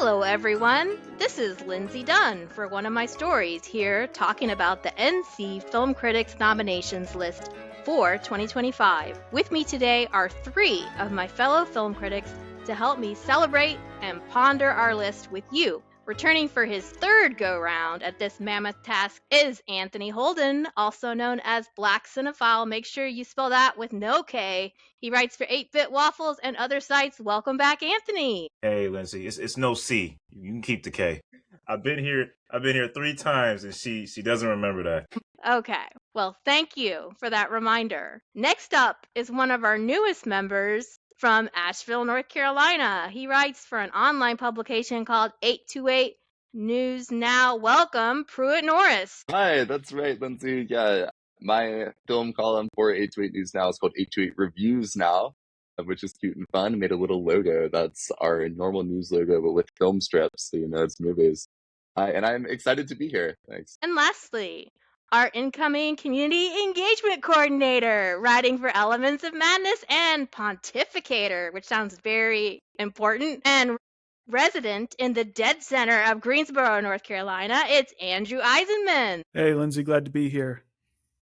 Hello, everyone. This is Lindsay Dunn for one of my stories here talking about the NC Film Critics nominations list for 2025. With me today are three of my fellow film critics to help me celebrate and ponder our list with you. Returning for his third go-round at this mammoth task is Anthony Holden, also known as Black Cinephile. Make sure you spell that with no K. He writes for 8-Bit Waffles and other sites. Welcome back, Anthony. Hey, Lindsay, it's no C. You can keep the K. I've been here 3 times, and she doesn't remember that. Okay, well, thank you for that reminder. Next up is one of our newest members from Asheville, North Carolina. He writes for an online publication called 828 News Now. Welcome, Pruitt Norris. Hi, that's right, Lindsay. Yeah, my film column for 828 News Now is called 828 Reviews Now, which is cute and fun. Made a little logo that's our normal news logo, but with film strips, so you know it's movies. And I'm excited to be here. Thanks. And lastly, our incoming community engagement coordinator, writing for Elements of Madness and Pontificator, which sounds very important, and resident in the dead center of Greensboro, North Carolina, it's Andrew Eisenman. Hey, Lindsay, glad to be here.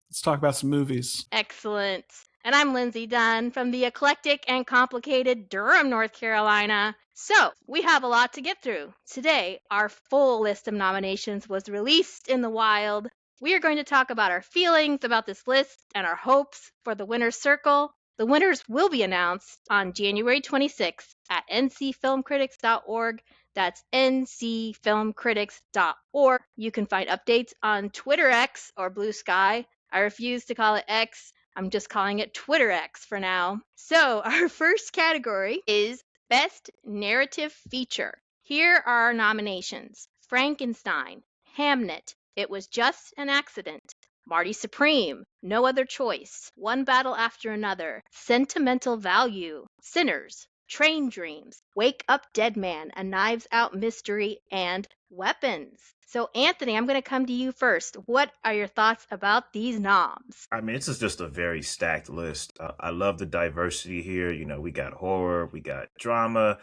Let's talk about some movies. Excellent. And I'm Lindsay Dunn from the eclectic and complicated Durham, North Carolina. So, we have a lot to get through. Today, our full list of nominations was released in the wild. We are going to talk about our feelings about this list and our hopes for the winner's circle. The winners will be announced on January 26th at ncfilmcritics.org. That's ncfilmcritics.org. You can find updates on Twitter X or Blue Sky. I refuse to call it X. I'm just calling it Twitter X for now. So, our first category is Best Narrative Feature. Here are our nominations: Frankenstein, Hamnet, It Was Just an Accident, Marty Supreme, No Other Choice, One Battle After Another, Sentimental Value, Sinners, Train Dreams, Wake Up Dead Man, A Knives Out Mystery, and Weapons. So, Anthony, I'm going to come to you first. What are your thoughts about these noms? I mean, this is just a very stacked list. I love the diversity here. You know, we got horror, we got drama,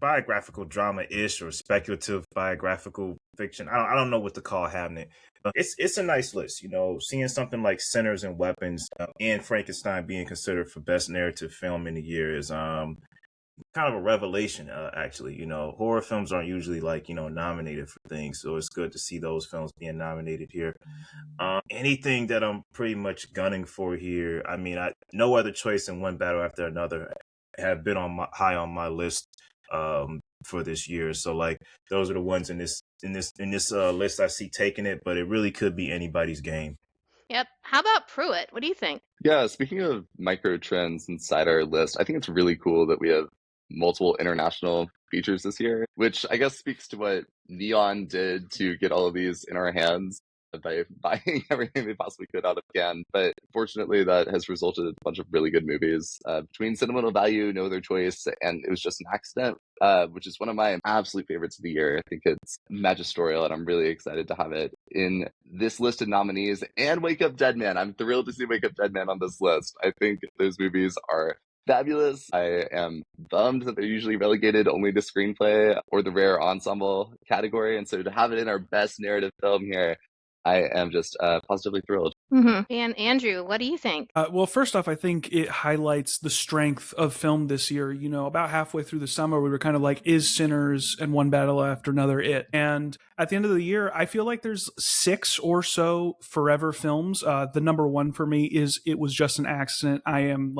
biographical drama-ish or speculative biographical fiction. I don't know what to call Hamnet. It's a nice list. You know, seeing something like Sinners and Weapons and Frankenstein being considered for best narrative film in the year is kind of a revelation, actually. You know, horror films aren't usually nominated for things, so it's good to see those films being nominated here. Anything that I'm pretty much gunning for here, I mean, No Other Choice and One Battle After Another have been high on my list for this year. So those are the ones in this list I see taking it, but it really could be anybody's game. Yep. How about Pruitt? What do you think? Yeah, speaking of micro trends inside our list, I think it's really cool that we have multiple international features this year, which I guess speaks to what Neon did to get all of these in our hands by buying everything they possibly could out of Cannes. But fortunately, that has resulted in a bunch of really good movies. Between Sentimental Value, No Other Choice, and It Was Just an Accident, which is one of my absolute favorites of the year. I think it's magisterial, and I'm really excited to have it in this list of nominees. And Wake Up Dead Man. I'm thrilled to see Wake Up Dead Man on this list. I think those movies are fabulous. I am bummed that they're usually relegated only to screenplay or the rare ensemble category. And so to have it in our best narrative film here, I am just positively thrilled. Mm-hmm. And Andrew, what do you think? Well, first off, I think it highlights the strength of film this year. You know, about halfway through the summer, we were kind of like, is Sinners and One Battle After Another it? And at the end of the year, I feel like there's 6 or so forever films. The number one for me is It Was Just an Accident. I am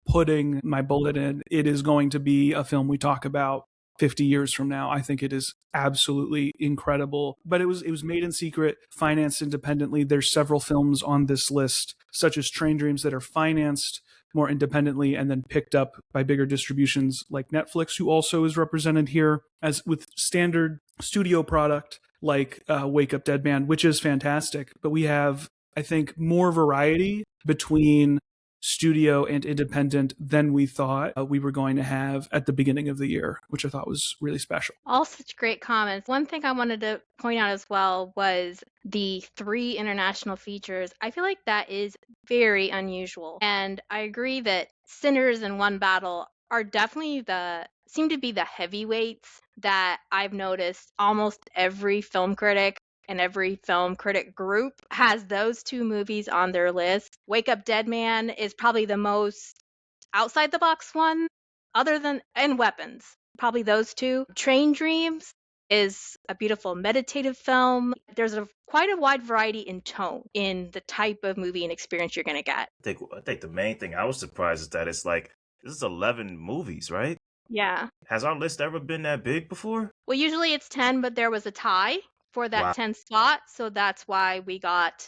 putting my bullet in. It is going to be a film we talk about 50 years from now. I think it is absolutely incredible. But it was made in secret, financed independently. There's several films on this list, such as Train Dreams, that are financed more independently and then picked up by bigger distributions like Netflix, who also is represented here, as with standard studio product like Wake Up Dead Man, which is fantastic. But we have, I think, more variety between studio and independent than we thought we were going to have at the beginning of the year, which I thought was really special. All such great comments. One thing I wanted to point out as well was the 3 international features. I feel like that is very unusual. And I agree that Sinners and One Battle are definitely seem to be the heavyweights that I've noticed almost every film critic and every film critic group has those two movies on their list. Wake Up Dead Man is probably the most outside the box one, other than, and Weapons. Probably those two. Train Dreams is a beautiful meditative film. There's quite a wide variety in tone in the type of movie and experience you're going to get. I think the main thing I was surprised is that it's like this is 11 movies, right? Yeah. Has our list ever been that big before? Well, usually it's 10, but there was a tie for that Wow. 10 spot, so that's why we got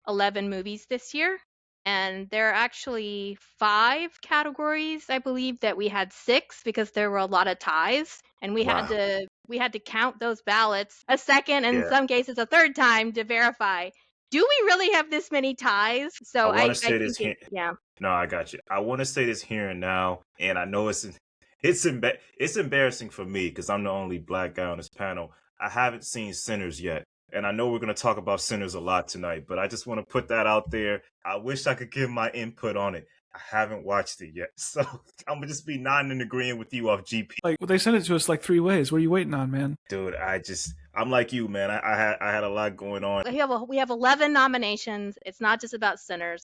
11 movies this year. And there are actually 5 categories, I believe, that we had 6 because there were a lot of ties, and we had to count those ballots a second and in some cases a third time to verify. Do we really have this many ties? So I want to I say think this here. yeah. No, I got you. I want to say this here and now, and I know it's embarrassing for me because I'm the only black guy on this panel. I haven't seen Sinners yet, and I know we're going to talk about Sinners a lot tonight, but I just want to put that out there. I wish I could give my input on it. I haven't watched it yet, so I'm gonna just be nodding and agreeing with you off GP. Like, they sent it to us like 3 ways. What are you waiting on, man? Dude, I'm like you, man. I had a lot going on. We have 11 nominations. It's not just about Sinners.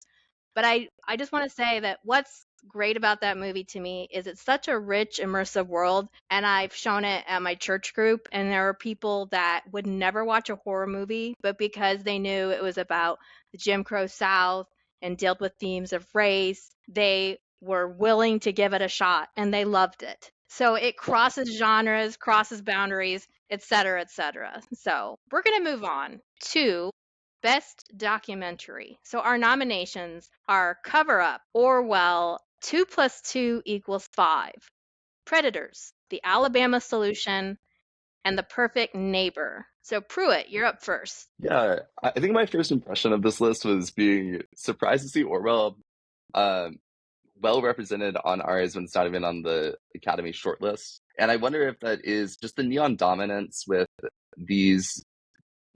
But I just want to say that what's great about that movie to me is it's such a rich, immersive world. And I've shown it at my church group. And there are people that would never watch a horror movie, but because they knew it was about the Jim Crow South and dealt with themes of race, they were willing to give it a shot and they loved it. So it crosses genres, crosses boundaries, et cetera, et cetera. So we're going to move on to Best Documentary. So our nominations are Cover Up, Orwell, 2 + 2 = 5, Predators, The Alabama Solution, and The Perfect Neighbor. So Pruitt, you're up first. Yeah, I think my first impression of this list was being surprised to see Orwell well represented on ours when it's not even on the Academy shortlist. And I wonder if that is just the neon dominance with these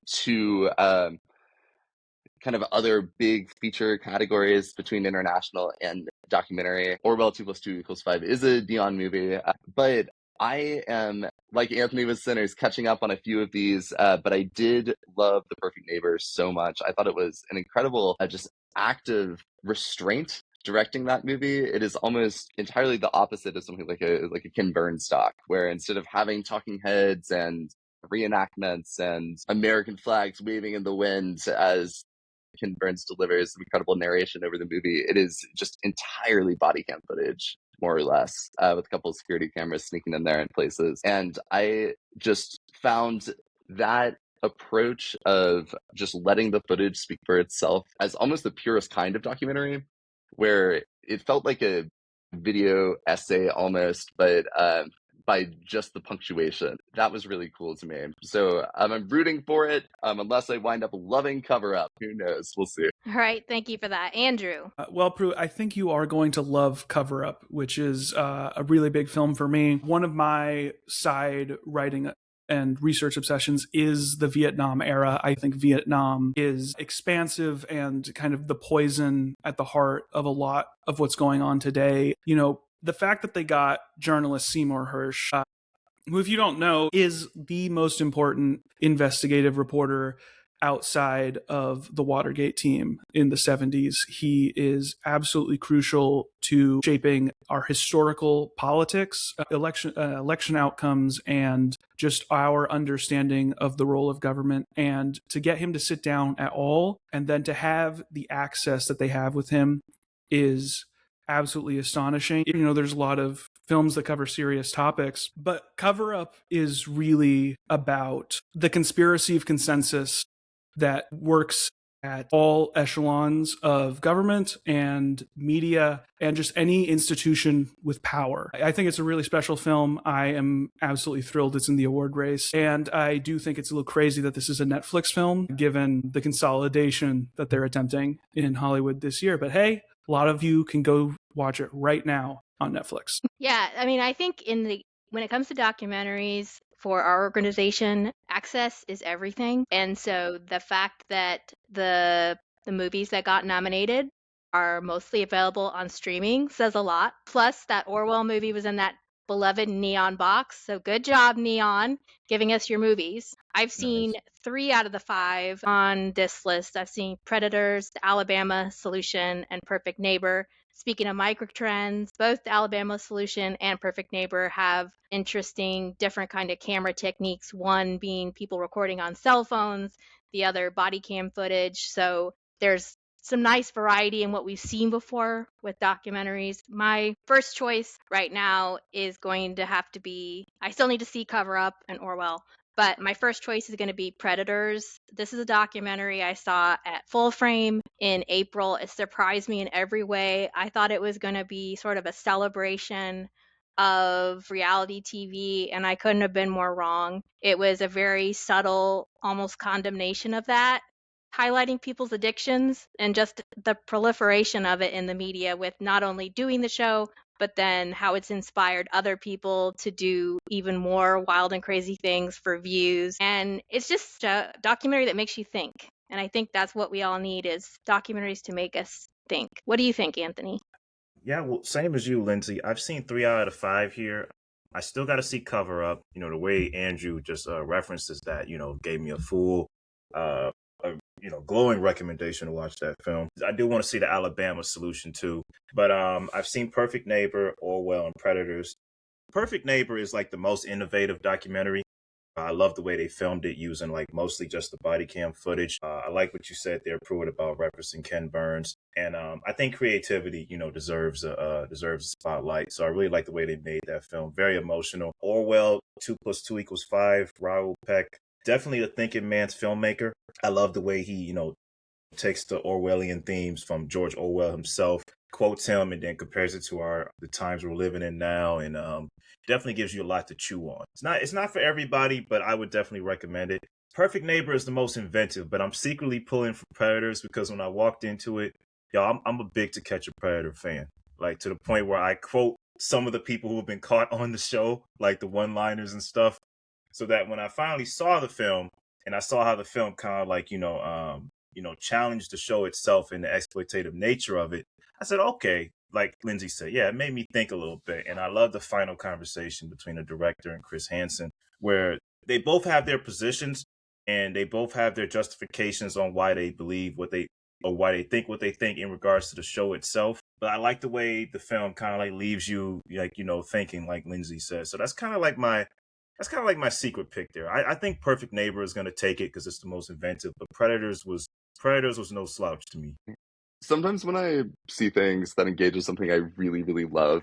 two kind of other big feature categories between international and documentary. Orwell 2 + 2 = 5 is a neon movie, but I am, like Anthony with Sinners, catching up on a few of these, but I did love The Perfect Neighbor so much. I thought it was an incredible, just act of restraint directing that movie. It is almost entirely the opposite of something like a Ken Burns doc, where instead of having talking heads and reenactments and American flags waving in the wind as Ken Burns delivers incredible narration over the movie, it is just entirely body cam footage, more or less, with a couple of security cameras sneaking in there in places. And I just found that approach of just letting the footage speak for itself as almost the purest kind of documentary, where it felt like a video essay almost, but by just the punctuation. That was really cool to me. So I'm rooting for it, unless I wind up loving Cover Up. Who knows? We'll see. All right, thank you for that. Andrew. Well, Prue, I think you are going to love Cover Up, which is a really big film for me. One of my side writing and research obsessions is the Vietnam era. I think Vietnam is expansive and kind of the poison at the heart of a lot of what's going on today. You know, the fact that they got journalist Seymour Hersh, who, if you don't know, is the most important investigative reporter outside of the Watergate team in the 70s. He is absolutely crucial to shaping our historical politics, election outcomes, and just our understanding of the role of government. And to get him to sit down at all, and then to have the access that they have with him, is absolutely astonishing. You know, there's a lot of films that cover serious topics, but Cover Up is really about the conspiracy of consensus that works at all echelons of government and media and just any institution with power. I think it's a really special film. I am absolutely thrilled it's in the award race. And I do think it's a little crazy that this is a Netflix film, given the consolidation that they're attempting in Hollywood this year. But hey, a lot of you can go watch it right now on Netflix. Yeah, I mean, I think when it comes to documentaries for our organization, access is everything. And so the fact that the movies that got nominated are mostly available on streaming says a lot. Plus, that Orwell movie was in that beloved Neon box. So good job, Neon, giving us your movies. I've seen Nice. 3 out of the 5 on this list. I've seen Predators, The Alabama Solution, and Perfect Neighbor. Speaking of microtrends, both The Alabama Solution and Perfect Neighbor have interesting, different kind of camera techniques. One being people recording on cell phones, the other body cam footage. So there's some nice variety in what we've seen before with documentaries. My first choice right now is going to have to be, I still need to see Cover Up and Orwell, but my first choice is going to be Predators. This is a documentary I saw at Full Frame in April. It surprised me in every way. I thought it was going to be sort of a celebration of reality TV, and I couldn't have been more wrong. It was a very subtle, almost condemnation of that, highlighting people's addictions and just the proliferation of it in the media, with not only doing the show, but then how it's inspired other people to do even more wild and crazy things for views. And it's just a documentary that makes you think. And I think that's what we all need, is documentaries to make us think. What do you think, Anthony? Yeah, well, same as you, Lindsay. I've seen 3 out of 5 here. I still got to see Cover Up. The way Andrew just references that, gave me a full, uh, glowing recommendation to watch that film. I do want to see the Alabama Solution too, but I've seen Perfect Neighbor, Orwell, and Predators. Perfect Neighbor is like the most innovative documentary. I love the way they filmed it using like mostly just the body cam footage. I like what you said there, Pruitt, about referencing Ken Burns, and I think creativity, deserves a spotlight. So I really like the way they made that film. Very emotional. Orwell, 2+2=5. Raoul Peck, definitely a thinking man's filmmaker. I love the way he, takes the Orwellian themes from George Orwell himself, quotes him, and then compares it to the times we're living in now, and definitely gives you a lot to chew on. It's not for everybody, but I would definitely recommend it. Perfect Neighbor is the most inventive, but I'm secretly pulling for Predators because when I walked into it, y'all, I'm a big To Catch a Predator fan, like to the point where I quote some of the people who have been caught on the show, like the one-liners and stuff, so that when I finally saw the film and I saw how the film kind of like challenged the show itself and the exploitative nature of it, I said, okay, like Lindsay said, yeah, it made me think a little bit. And I love the final conversation between the director and Chris Hansen, where they both have their positions and they both have their justifications on why they believe why they think what they think in regards to the show itself. But I like the way the film kind of like leaves you like, thinking, like Lindsay said. So that's kind of like my secret pick there. I think Perfect Neighbor is going to take it because it's the most inventive, but Predators was no slouch to me. Sometimes when I see things that engages something I really, really love,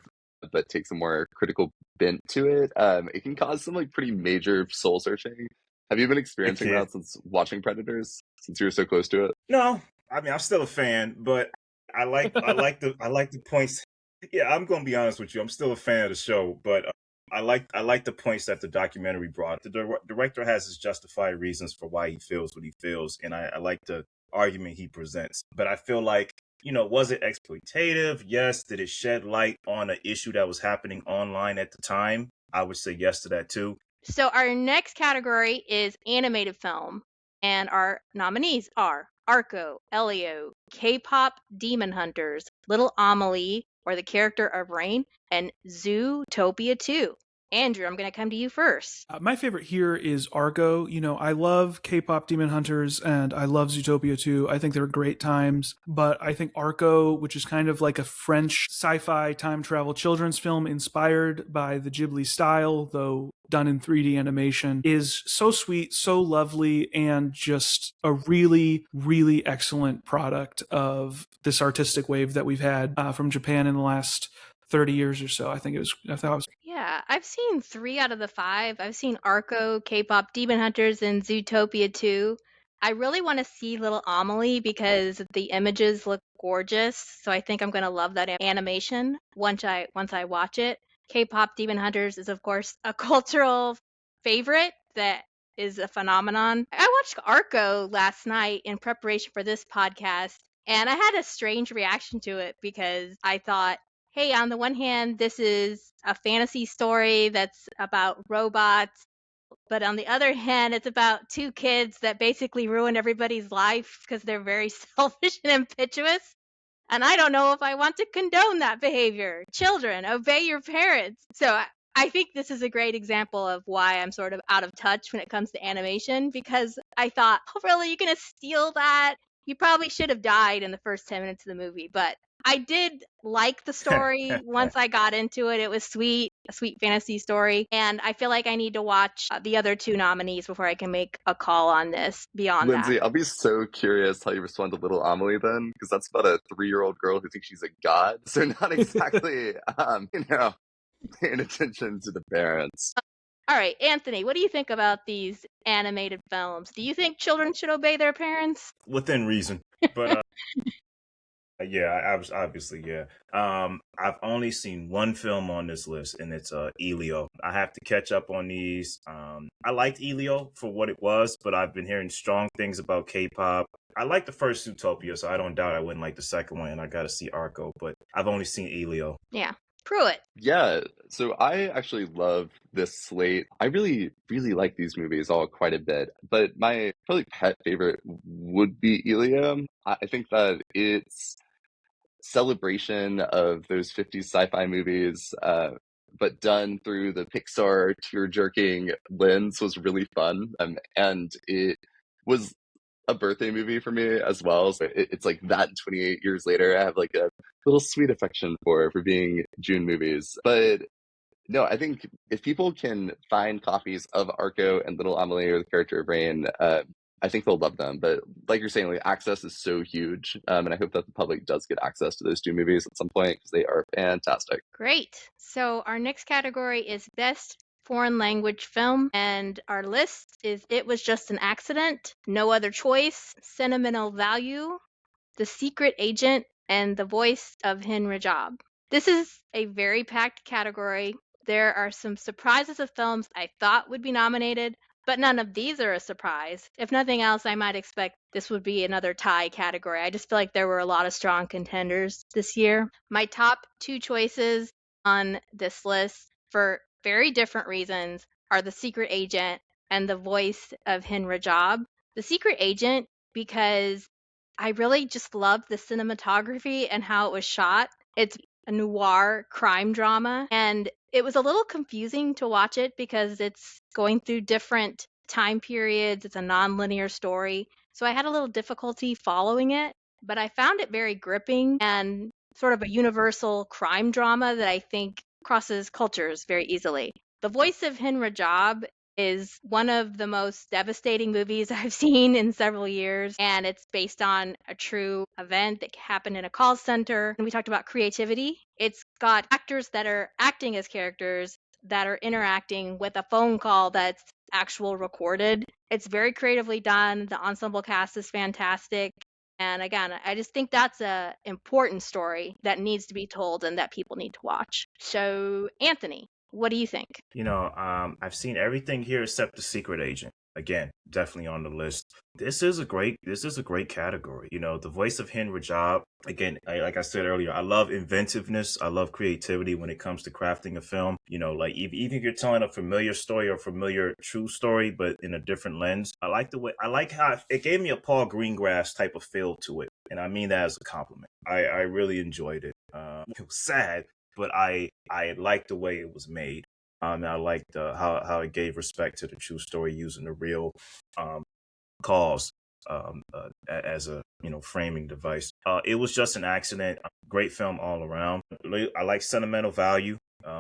but takes a more critical bent to it, it can cause some like pretty major soul searching. Have you been experiencing that since watching Predators? Since you were so close to it? No, I mean I'm still a fan, but I like the points. Yeah, I'm gonna be honest with you. I'm still a fan of the show, but I like the points that the documentary brought. The director has his justified reasons for why he feels what he feels, and I like the argument he presents. But I feel like, was it exploitative? Yes. Did it shed light on an issue that was happening online at the time? I would say yes to that too. So our next category is animated film, and our nominees are Arco, Elio, K-pop Demon Hunters, Little Amelie, or the character of Rain, and Zootopia 2. Andrew, I'm going to come to you first. My favorite here is Argo. I love K-pop Demon Hunters and I love Zootopia 2. I think they're great times, but I think Arco, which is kind of like a French sci-fi time travel children's film inspired by the Ghibli style, though done in 3D animation, is so sweet, so lovely, and just a really, really excellent product of this artistic wave that we've had from Japan in the last 30 years or so. I thought it was. Yeah, I've seen 3 out of the 5. I've seen Arco, K-pop Demon Hunters, and Zootopia 2. I really want to see Little Amelie because the images look gorgeous. So I think I'm going to love that animation once I watch it. K-pop Demon Hunters is, of course, a cultural favorite that is a phenomenon. I watched Arco last night in preparation for this podcast, and I had a strange reaction to it because I thought, hey, on the one hand, this is a fantasy story that's about robots, but on the other hand, it's about 2 kids that basically ruin everybody's life because they're very selfish and impetuous. And I don't know if I want to condone that behavior. Children, obey your parents. So I think this is a great example of why I'm sort of out of touch when it comes to animation, because I thought, oh, really, you're going to steal that? You probably should have died in the first 10 minutes of the movie. But I did like the story. Once I got into it, it was sweet, a sweet fantasy story. And I feel like I need to watch the other two nominees before I can make a call on this beyond that. Lindsay, I'll be so curious how you respond to Little Amelie then, because that's about a 3-year-old girl who thinks she's a god. So not exactly, paying attention to the parents. All right, Anthony, what do you think about these animated films? Do you think children should obey their parents? Within reason. But yeah, obviously, yeah. I've only seen one film on this list, and it's Elio. I have to catch up on these. I liked Elio for what it was, but I've been hearing strong things about K-pop. I like the first Zootopia, so I don't doubt I wouldn't like the second one, and I got to see Arco, but I've only seen Elio. Yeah. Pruitt. Yeah, so I actually love this slate. I really, really like these movies all quite a bit, but my probably pet favorite would be Ilium. I think that its celebration of those 50s sci-fi movies, but done through the Pixar tear-jerking lens was really fun. And it was a birthday movie for me as well. So it's like that 28 years later, I have like a little sweet affection for being June movies. But no, I think if people can find copies of Arco and Little Amelie or The Character of Rain, I think they'll love them. But like you're saying, like access is so huge. And I hope that the public does get access to those two movies at some point because they are fantastic. Great. So our next category is Best Foreign Language Film, and our list is It Was Just an Accident, No Other Choice, Sentimental Value, The Secret Agent, and The Voice of Hin Rajab. This is a very packed category. There are some surprises of films I thought would be nominated, but none of these are a surprise. If nothing else, I might expect this would be another tie category. I just feel like there were a lot of strong contenders this year. My top two choices on this list, for very different reasons, are The Secret Agent and The Voice of Hin Rajab. The Secret Agent, because I really just loved the cinematography and how it was shot. It's a noir crime drama, and it was a little confusing to watch it because it's going through different time periods. It's a non-linear story. So I had a little difficulty following it, but I found it very gripping and sort of a universal crime drama that I think crosses cultures very easily. The Voice of Hin Rajab is one of the most devastating movies I've seen in several years, and it's based on a true event that happened in a call center. And we talked about creativity. It's got actors that are acting as characters that are interacting with a phone call that's actual recorded. It's very creatively done. The ensemble cast is fantastic. And again, I just think that's a important story that needs to be told and that people need to watch. So, Anthony, what do you think? I've seen everything here except The Secret Agent. Again, definitely on the list. This is a great category. The Voice of Hin Rajab. Again, like I said earlier, I love inventiveness. I love creativity when it comes to crafting a film. Like even if you're telling a familiar story or familiar true story, but in a different lens. I like how it gave me a Paul Greengrass type of feel to it, and I mean that as a compliment. I really enjoyed it. It was sad, but I liked the way it was made. I liked how it gave respect to the true story using the real cause as a framing device. It was just an accident. Great film all around. I like sentimental value.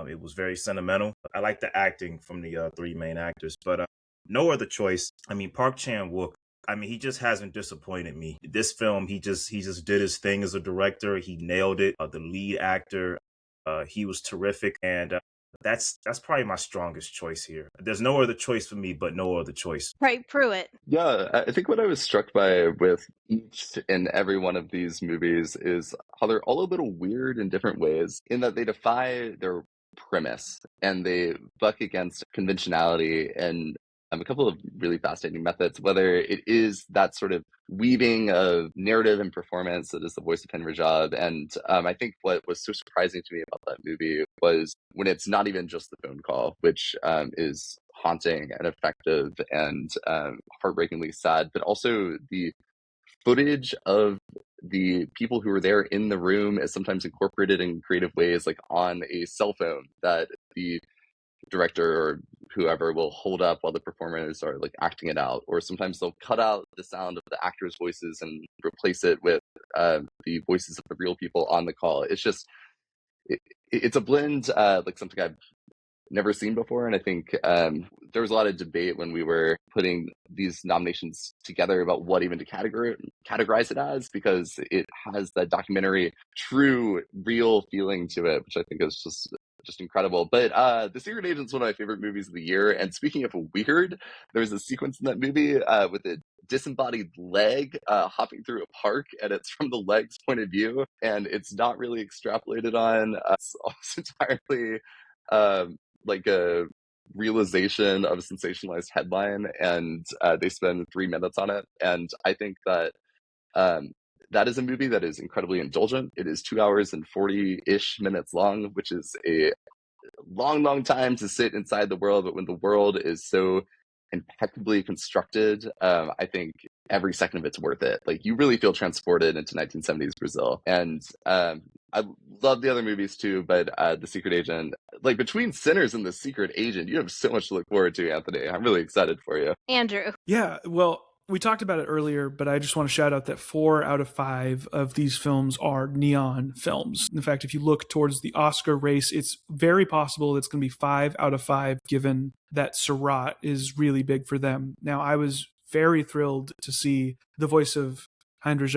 It was very sentimental. I like the acting from the three main actors, but no other choice. I mean, Park Chan-wook. I mean, he just hasn't disappointed me. This film, he just did his thing as a director. He nailed it. The lead actor, he was terrific, and that's probably my strongest choice here. There's no other choice for me, but no other choice. Right, Pruitt. Yeah, I think what I was struck by with each and every one of these movies is how they're all a little weird in different ways, in that they defy their premise and they buck against conventionality and a couple of really fascinating methods, whether it is that sort of weaving of narrative and performance that is The Voice of Hin Rajab. And I think what was so surprising to me about that movie was when it's not even just the phone call, which is haunting and effective and heartbreakingly sad, but also the footage of the people who were there in the room is sometimes incorporated in creative ways, like on a cell phone, that the director or whoever will hold up while the performers are like acting it out, or sometimes they'll cut out the sound of the actors' voices and replace it with the voices of the real people on the call. It's just it's a blend, like something I've never seen before. And I think there was a lot of debate when we were putting these nominations together about what even to categorize it as, because it has that documentary, true, real feeling to it, which I think is just incredible. But The Secret Agent is one of my favorite movies of the year. And speaking of weird, there's a sequence in that movie with a disembodied leg hopping through a park, and it's from the leg's point of view, and it's not really extrapolated on. It's almost entirely like a realization of a sensationalized headline, and they spend 3 minutes on it. And I think that that is a movie that is incredibly indulgent. It is 2 hours and 40-ish minutes long, which is a long time to sit inside the world. But when the world is so impeccably constructed, I think every second of it's worth it. Like, you really feel transported into 1970s Brazil. And I love the other movies too, but The Secret Agent, like between Sinners and The Secret Agent, you have so much to look forward to, Anthony. I'm really excited for you. Andrew. Yeah, well, we talked about it earlier, but I just want to shout out that 4 out of 5 of these films are Neon films. In fact, if you look towards the Oscar race, it's very possible it's going to be 5 out of 5, given that Surratt is really big for them. Now, I was very thrilled to see the voice of Heinrich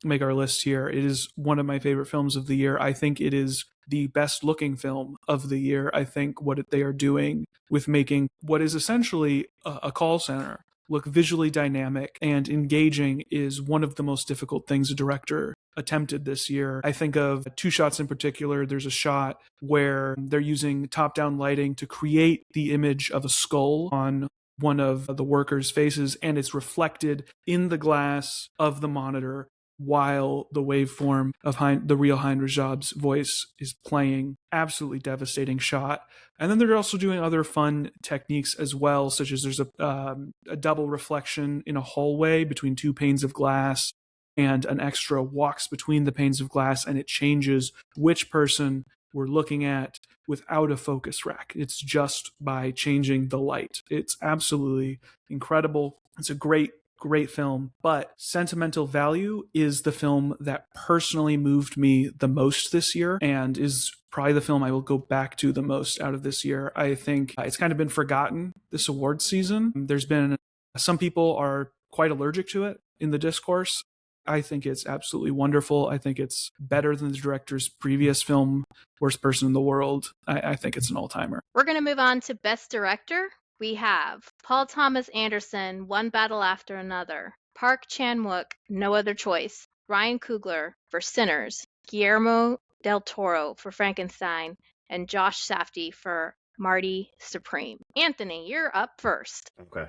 make our list here. It is one of my favorite films of the year. I think it is the best looking film of the year. I think what they are doing with making what is essentially a call center look visually dynamic and engaging is one of the most difficult things a director attempted this year. I think of 2 shots in particular. There's a shot where they're using top-down lighting to create the image of a skull on one of the workers' faces, and it's reflected in the glass of the monitor while the waveform of the real Heinrich Job's voice is playing. Absolutely devastating shot. And then they're also doing other fun techniques as well, such as there's a double reflection in a hallway between 2 panes of glass, and an extra walks between the panes of glass, and it changes which person we're looking at without a focus rack. It's just by changing the light. It's absolutely incredible. It's a great film, but Sentimental Value is the film that personally moved me the most this year, and is probably the film I will go back to the most out of this year. I think it's kind of been forgotten this awards season. There's been some people are quite allergic to it in the discourse. I think it's absolutely wonderful. I think it's better than the director's previous film, Worst Person in the World. I think it's an all-timer. We're going to move on to Best Director. We have Paul Thomas Anderson, One Battle After Another, Park Chan-wook, No Other Choice, Ryan Coogler for Sinners, Guillermo del Toro for Frankenstein, and Josh Safdie for Marty Supreme. Anthony, you're up first. Okay.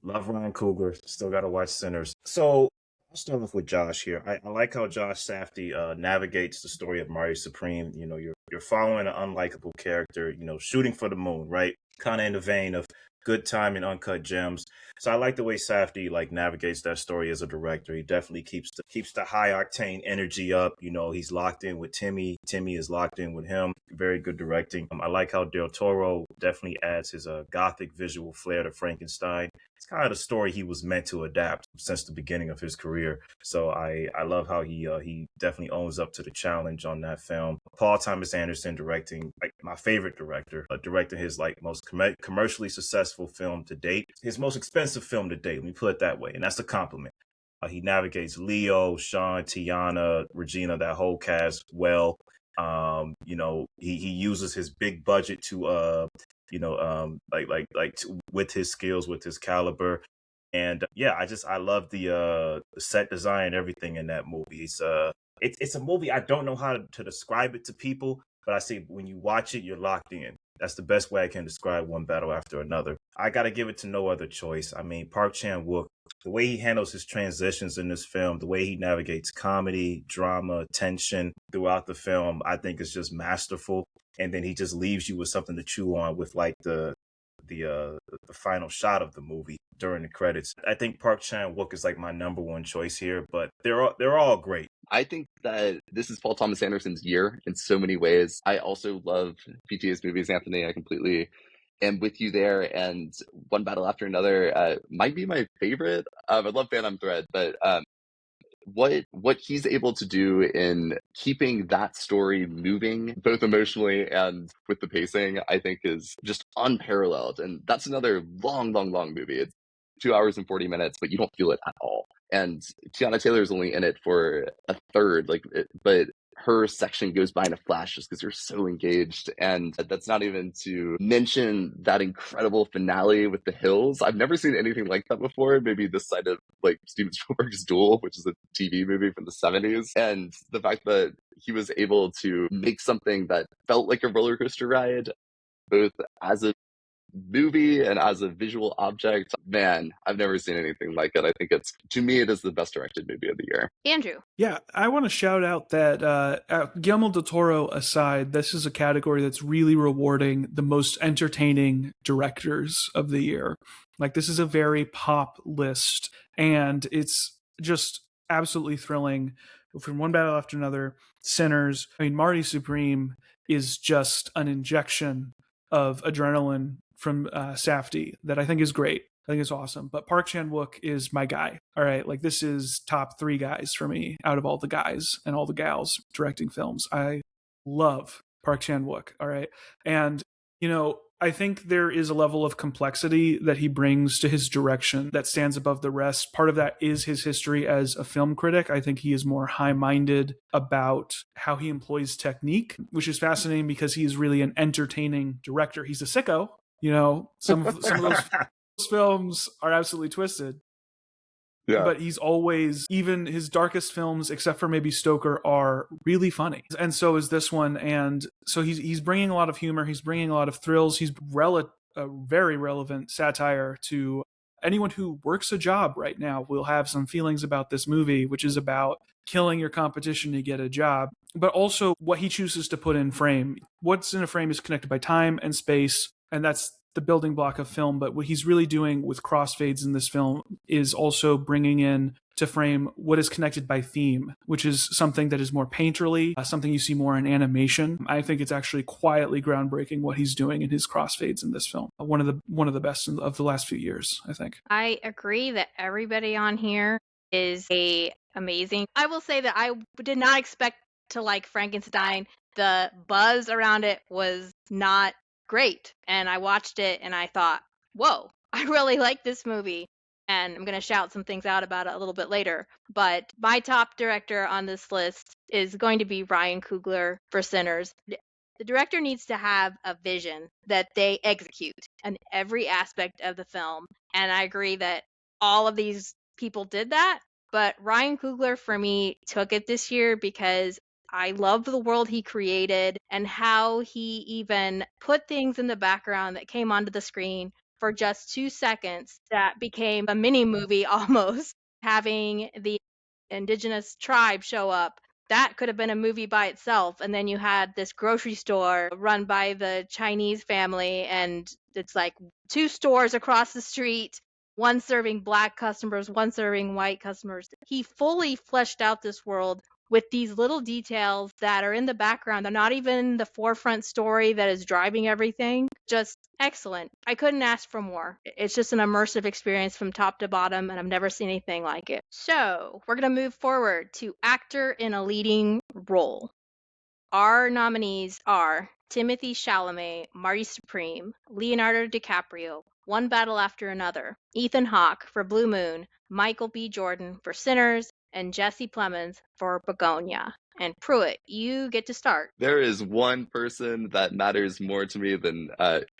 Love Ryan Coogler. Still got to watch Sinners. So I'll start off with Josh here. I like how Josh Safdie navigates the story of Marty Supreme. You know, you're following an unlikable character, you know, shooting for the moon, right? Kind of in the vein of Good Time and Uncut Gems. So I like the way Safdie navigates that story as a director. He definitely keeps the high octane energy up. You know, he's locked in with Timmy. Timmy is locked in with him. Very good directing. I like how Del Toro definitely adds his gothic visual flair to Frankenstein. It's kind of the story he was meant to adapt since the beginning of his career. So I love how he definitely owns up to the challenge on that film. Paul Thomas Anderson directing, my favorite director, directing his most commercially successful film to date, his most expensive film to date. Let me put it that way, and that's a compliment. He navigates Leo, Sean, Tiana, Regina, that whole cast well. You know, he uses his big budget to with his skills, with his caliber. And I love the set design and everything in that movie. It's a movie, I don't know how to describe it to people, but I say when you watch it, you're locked in. That's the best way I can describe One Battle After Another. I got to give it to No Other Choice. I mean, Park Chan-wook, the way he handles his transitions in this film, the way he navigates comedy, drama, tension throughout the film, I think is just masterful. And then he just leaves you with something to chew on with the final shot of the movie during the credits. I think Park Chan-wook is my number one choice here, but they're all great. I think that this is Paul Thomas Anderson's year in so many ways. I also love PTA's movies, Anthony. I completely am with you there. And One Battle After Another might be my favorite. I love Phantom Thread, but what he's able to do in keeping that story moving, both emotionally and with the pacing, I think is just unparalleled. And that's another long, long, long movie. It's 2 hours and 40 minutes, but you don't feel it at all. And Tiana Taylor's only in it for a third, but her section goes by in a flash just because you're so engaged. And that's not even to mention that incredible finale with the hills. I've never seen anything like that before. Maybe this side of like Steven Spielberg's Duel, which is a TV movie from the 70s. And the fact that he was able to make something that felt like a roller coaster ride, both as a movie and as a visual object, man, I've never seen anything like it. I think to me, it is the best directed movie of the year. Andrew. Yeah, I want to shout out that Guillermo del Toro aside, this is a category that's really rewarding the most entertaining directors of the year. Like, this is a very pop list, and it's just absolutely thrilling. From One Battle After Another, Sinners. I mean, Marty Supreme is just an injection of adrenaline from Safdie that I think is great. I think it's awesome. But Park Chan-wook is my guy. All right, like this is top 3 guys for me out of all the guys and all the gals directing films. I love Park Chan-wook. All right. And, you know, I think there is a level of complexity that he brings to his direction that stands above the rest. Part of that is his history as a film critic. I think he is more high-minded about how he employs technique, which is fascinating because he is really an entertaining director. He's a sicko. You know, some of those films are absolutely twisted. Yeah. But he's always, even his darkest films, except for maybe Stoker, are really funny. And so is this one. And so he's bringing a lot of humor. He's bringing a lot of thrills. He's a very relevant satire to anyone who works a job right now. Will have some feelings about this movie, which is about killing your competition to get a job, but also what he chooses to put in frame. What's in a frame is connected by time and space, and that's the building block of film. But what he's really doing with crossfades in this film is also bringing in to frame what is connected by theme, which is something that is more painterly, something you see more in animation. I think it's actually quietly groundbreaking what he's doing in his crossfades in this film. One of the best of the last few years, I think. I agree that everybody on here is amazing. I will say that I did not expect to like Frankenstein. The buzz around it was not great. And I watched it and I thought, whoa, I really like this movie. And I'm going to shout some things out about it a little bit later. But my top director on this list is going to be Ryan Coogler for Sinners. The director needs to have a vision that they execute in every aspect of the film. And I agree that all of these people did that. But Ryan Coogler, for me, took it this year because I love the world he created and how he even put things in the background that came onto the screen for just 2 seconds that became a mini movie almost. Having the indigenous tribe show up, that could have been a movie by itself. And then you had this grocery store run by the Chinese family, and it's like 2 stores across the street, one serving black customers, one serving white customers. He fully fleshed out this world with these little details that are in the background. They're not even the forefront story that is driving everything. Just excellent. I couldn't ask for more. It's just an immersive experience from top to bottom, and I've never seen anything like it. So we're going to move forward to actor in a leading role. Our nominees are Timothée Chalamet, Marty Supreme, Leonardo DiCaprio, One Battle After Another, Ethan Hawke for Blue Moon, Michael B. Jordan for Sinners, and Jesse Plemons for Begonia. And Pruitt, you get to start. There is one person that matters more to me than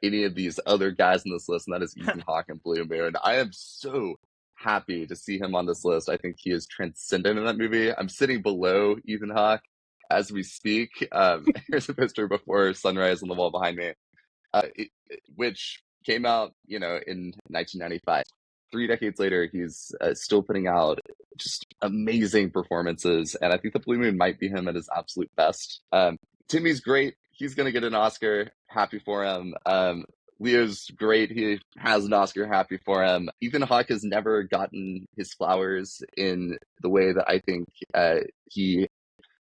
any of these other guys on this list, and that is Ethan Hawke in Blue Moon. I am so happy to see him on this list. I think he is transcendent in that movie. I'm sitting below Ethan Hawke as we speak. Here's a poster before Sunrise on the wall behind me, which came out, in 1995. 3 decades later, he's still putting out just amazing performances, and I think the Blue Moon might be him at his absolute best. Timmy's great. He's going to get an Oscar. Happy for him. Leo's great. He has an Oscar, happy for him. Ethan Hawke has never gotten his flowers in the way that I think he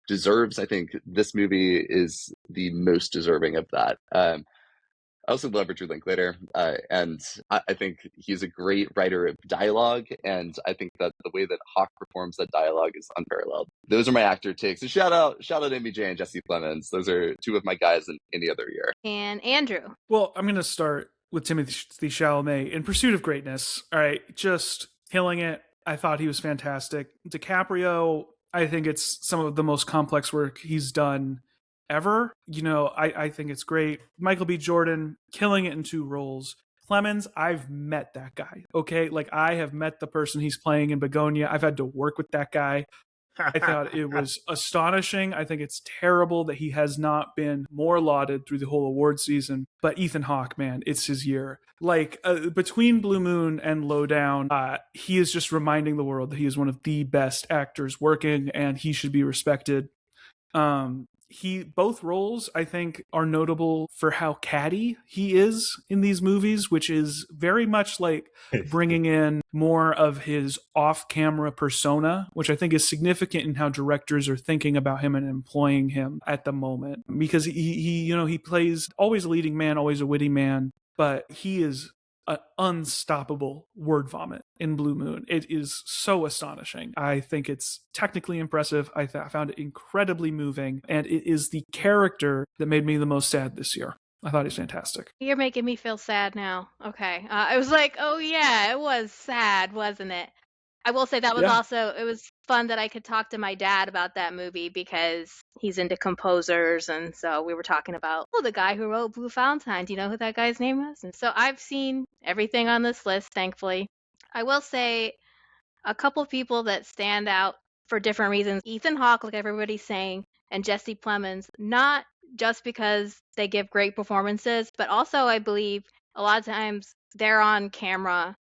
deserves. I think this movie is the most deserving of that. I also love Richard Linklater, and I think he's a great writer of dialogue, and I think that the way that Hawke performs that dialogue is unparalleled. Those are my actor takes. So shout out Amy J and Jesse Plemons. Those are two of my guys in any other year. And Andrew. Well, I'm going to start with Timothée Chalamet in Pursuit of Greatness. All right, just killing it. I thought he was fantastic. DiCaprio, I think it's some of the most complex work he's done ever. I think it's great. Michael B. Jordan, killing it in 2 roles. Clemens, I've met that guy. Okay, like I have met the person he's playing in Begonia. I've had to work with that guy. I thought it was astonishing. I think it's terrible that he has not been more lauded through the whole award season. But Ethan Hawke, man, it's his year. Like between Blue Moon and Lowdown, he is just reminding the world that he is one of the best actors working, and he should be respected. Both roles, I think, are notable for how catty he is in these movies, which is very much like bringing in more of his off-camera persona, which I think is significant in how directors are thinking about him and employing him at the moment. Because he plays always a leading man, always a witty man, but he is an unstoppable word vomit in Blue Moon. It is so astonishing. I think it's technically impressive. I found it incredibly moving, and it is the character that made me the most sad this year. I thought he's fantastic. You're making me feel sad now. Okay. I was like, oh yeah, it was sad, wasn't it? I will say that was also, it was fun that I could talk to my dad about that movie because he's into composers. And so we were talking about, the guy who wrote Blue Valentine. Do you know who that guy's name was? And so I've seen everything on this list, thankfully. I will say a couple people that stand out for different reasons. Ethan Hawke, like everybody's saying, and Jesse Plemons, not just because they give great performances, but also I believe a lot of times they're on camera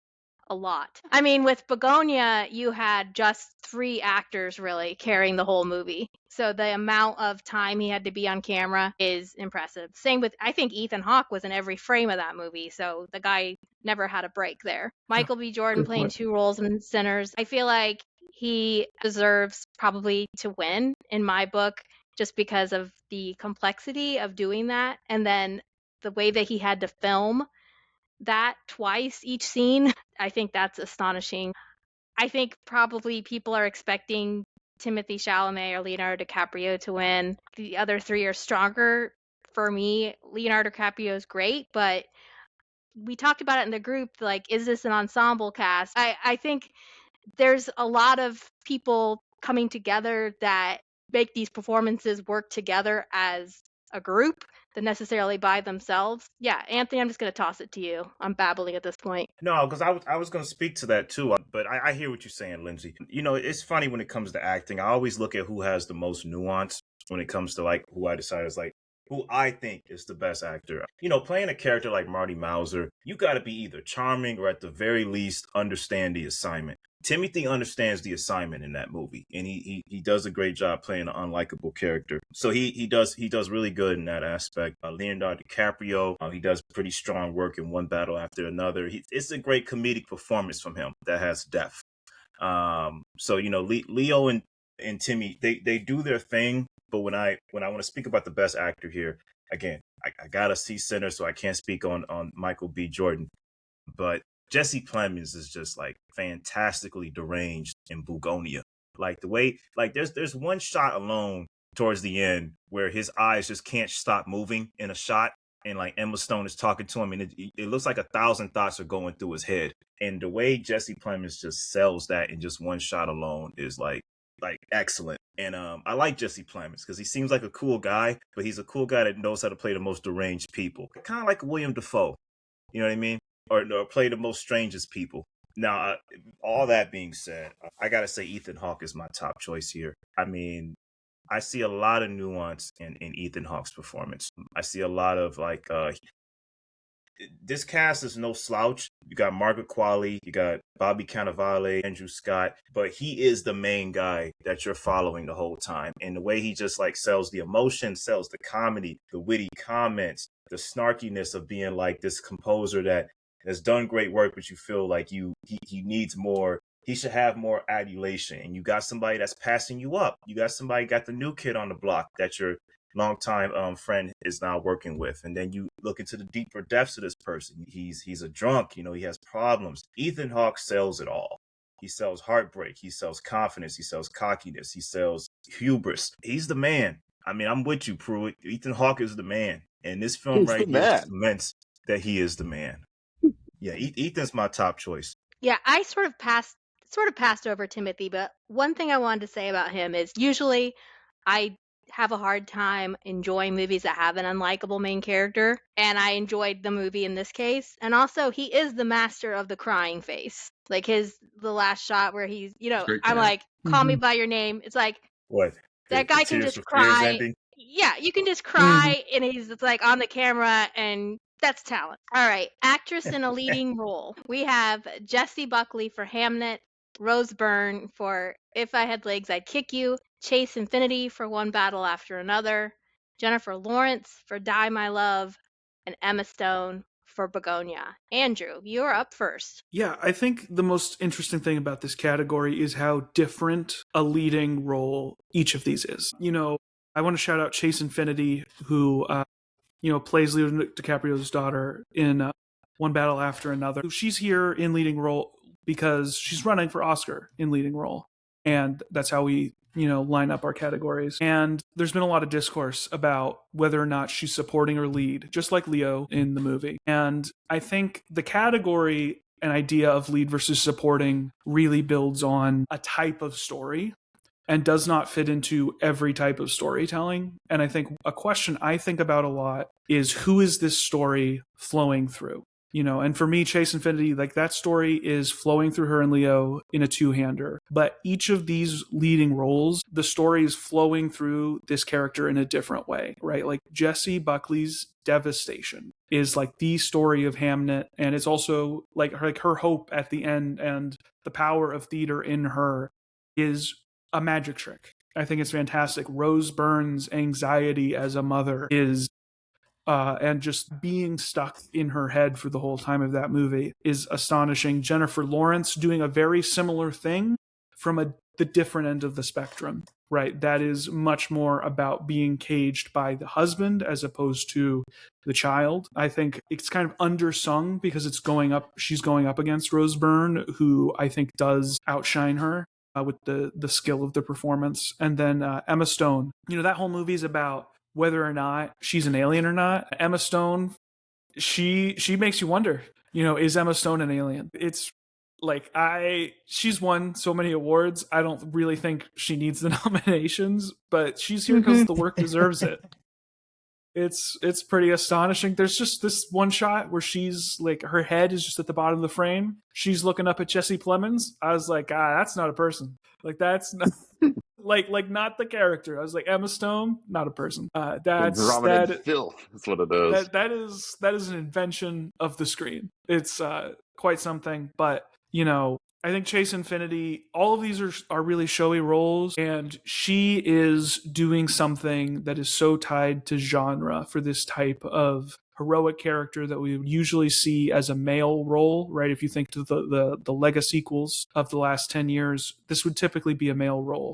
a lot. I mean, with Begonia, you had just 3 actors really carrying the whole movie. So the amount of time he had to be on camera is impressive. Same with, I think Ethan Hawke was in every frame of that movie. So the guy never had a break there. Michael B. Jordan playing 2 roles in Sinners. I feel like he deserves probably to win in my book just because of the complexity of doing that. And then the way that he had to film that twice each scene, I think that's astonishing. I think probably people are expecting Timothée Chalamet or Leonardo DiCaprio to win. The other 3 are stronger. For me, Leonardo DiCaprio is great, but we talked about it in the group, like, is this an ensemble cast? I think there's a lot of people coming together that make these performances work together as a group than necessarily by themselves. Yeah, Anthony, I'm just going to toss it to you. I'm babbling at this point. No, because I was going to speak to that too, but I hear what you're saying, Lindsay. It's funny when it comes to acting. I always look at who has the most nuance when it comes to like who I decide is like who I think is the best actor. Playing a character like Marty Mauser, you got to be either charming or at the very least understand the assignment. Timothy understands the assignment in that movie, and he does a great job playing an unlikable character. So he does really good in that aspect. Leonardo DiCaprio, he does pretty strong work in One Battle After Another. It's a great comedic performance from him that has depth. So Leo and Timmy, they do their thing. But when I want to speak about the best actor here, again, I gotta see Sinner, so I can't speak on Michael B. Jordan. But Jesse Plemons is just like fantastically deranged in Begonia. Like the way, like there's one shot alone towards the end where his eyes just can't stop moving in a shot, and like Emma Stone is talking to him, and it looks like 1,000 thoughts are going through his head. And the way Jesse Plemons just sells that in just one shot alone is like excellent. And I like Jesse Plemons because he seems like a cool guy, but he's a cool guy that knows how to play the most deranged people, kind of like William Dafoe. You know what I mean? Or play the most strangest people. Now, all that being said, I gotta say Ethan Hawke is my top choice here. I mean, I see a lot of nuance in Ethan Hawke's performance. I see a lot of like this cast is no slouch. You got Margaret Qualley, you got Bobby Cannavale, Andrew Scott, but he is the main guy that you're following the whole time. And the way he just like sells the emotion, sells the comedy, the witty comments, the snarkiness of being like this composer that has done great work, but you feel like he needs more. He should have more adulation. And you got somebody that's passing you up. You got somebody got the new kid on the block that you're longtime friend is now working with, and then you look into the deeper depths of this person. He's a drunk, he has problems. Ethan Hawke sells it all. He sells heartbreak, he sells confidence, he sells cockiness, he sells hubris. He's the man. I mean, I'm with you, Pruitt. Ethan Hawke is the man, and this film He's right the here man. cements that he is the man. Yeah, Ethan's my top choice. Yeah, I sort of passed over Timothy, but one thing I wanted to say about him is usually I have a hard time enjoying movies that have an unlikable main character, and I enjoyed the movie in this case. And also, he is the master of the crying face. Like the last shot where he's, Great I'm man. like, call me by your name. It's like What? that The guy can Tears just for Fears cry. ending? Yeah, you can just cry, and he's like on the camera, and that's talent. All right, actress in a leading role. We have Jessie Buckley for Hamnet, Rose Byrne for If I Had Legs, I'd Kick You, Chase Infinity for One Battle After Another, Jennifer Lawrence for Die My Love, and Emma Stone for Begonia. Andrew, you're up first. Yeah, I think the most interesting thing about this category is how different a leading role each of these is. I want to shout out Chase Infinity, who plays Leonardo DiCaprio's daughter in One Battle After Another. She's here in leading role because she's running for Oscar in leading role, and that's how we line up our categories. And there's been a lot of discourse about whether or not she's supporting or lead, just like Leo in the movie. And I think the category and idea of lead versus supporting really builds on a type of story and does not fit into every type of storytelling. And I think a question I think about a lot is, who is this story flowing through? And for me, Chase Infinity, like, that story is flowing through her and Leo in a two-hander. But each of these leading roles, the story is flowing through this character in a different way, right? Like, Jessie Buckley's devastation is like the story of Hamnet, and it's also like her hope at the end, and the power of theater in her is a magic trick. I think it's fantastic. Rose Byrne's anxiety as a mother is and just being stuck in her head for the whole time of that movie is astonishing. Jennifer Lawrence doing a very similar thing from the different end of the spectrum, right? That is much more about being caged by the husband as opposed to the child. I think it's kind of undersung because she's going up against Rose Byrne, who I think does outshine her with the skill of the performance. And then Emma Stone, that whole movie is about whether or not she's an alien or not. Emma Stone, she makes you wonder, is Emma Stone an alien? It's like, she's won so many awards. I don't really think she needs the nominations, but she's here because the work deserves it. It's pretty astonishing. There's just this one shot where she's like, her head is just at the bottom of the frame. She's looking up at Jesse Plemons. I was like, that's not a person. Like, that's not like not the character. I was like, Emma Stone, not a person. That's Phil. That's what it is. That is an invention of the screen. It's quite something. But I think Chase Infinity, all of these are really showy roles, and she is doing something that is so tied to genre for this type of heroic character that we would usually see as a male role, right? If you think to the Lego sequels of the last 10 years, this would typically be a male role.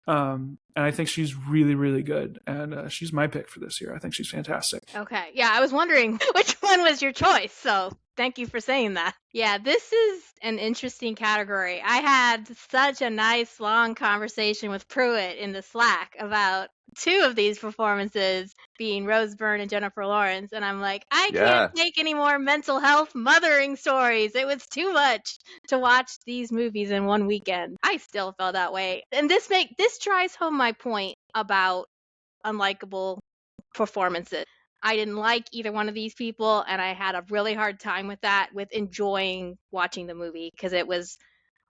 And I think she's really, really good. And she's my pick for this year. I think she's fantastic. Okay. Yeah, I was wondering which one was your choice. So thank you for saying that. Yeah, this is an interesting category. I had such a nice long conversation with Pruitt in the Slack about two of these performances, being Rose Byrne and Jennifer Lawrence. And I'm like, I can't take any more mental health mothering stories. It was too much to watch these movies in one weekend. I still felt that way. And this drives home my point about unlikable performances. I didn't like either one of these people, and I had a really hard time with enjoying watching the movie, because it was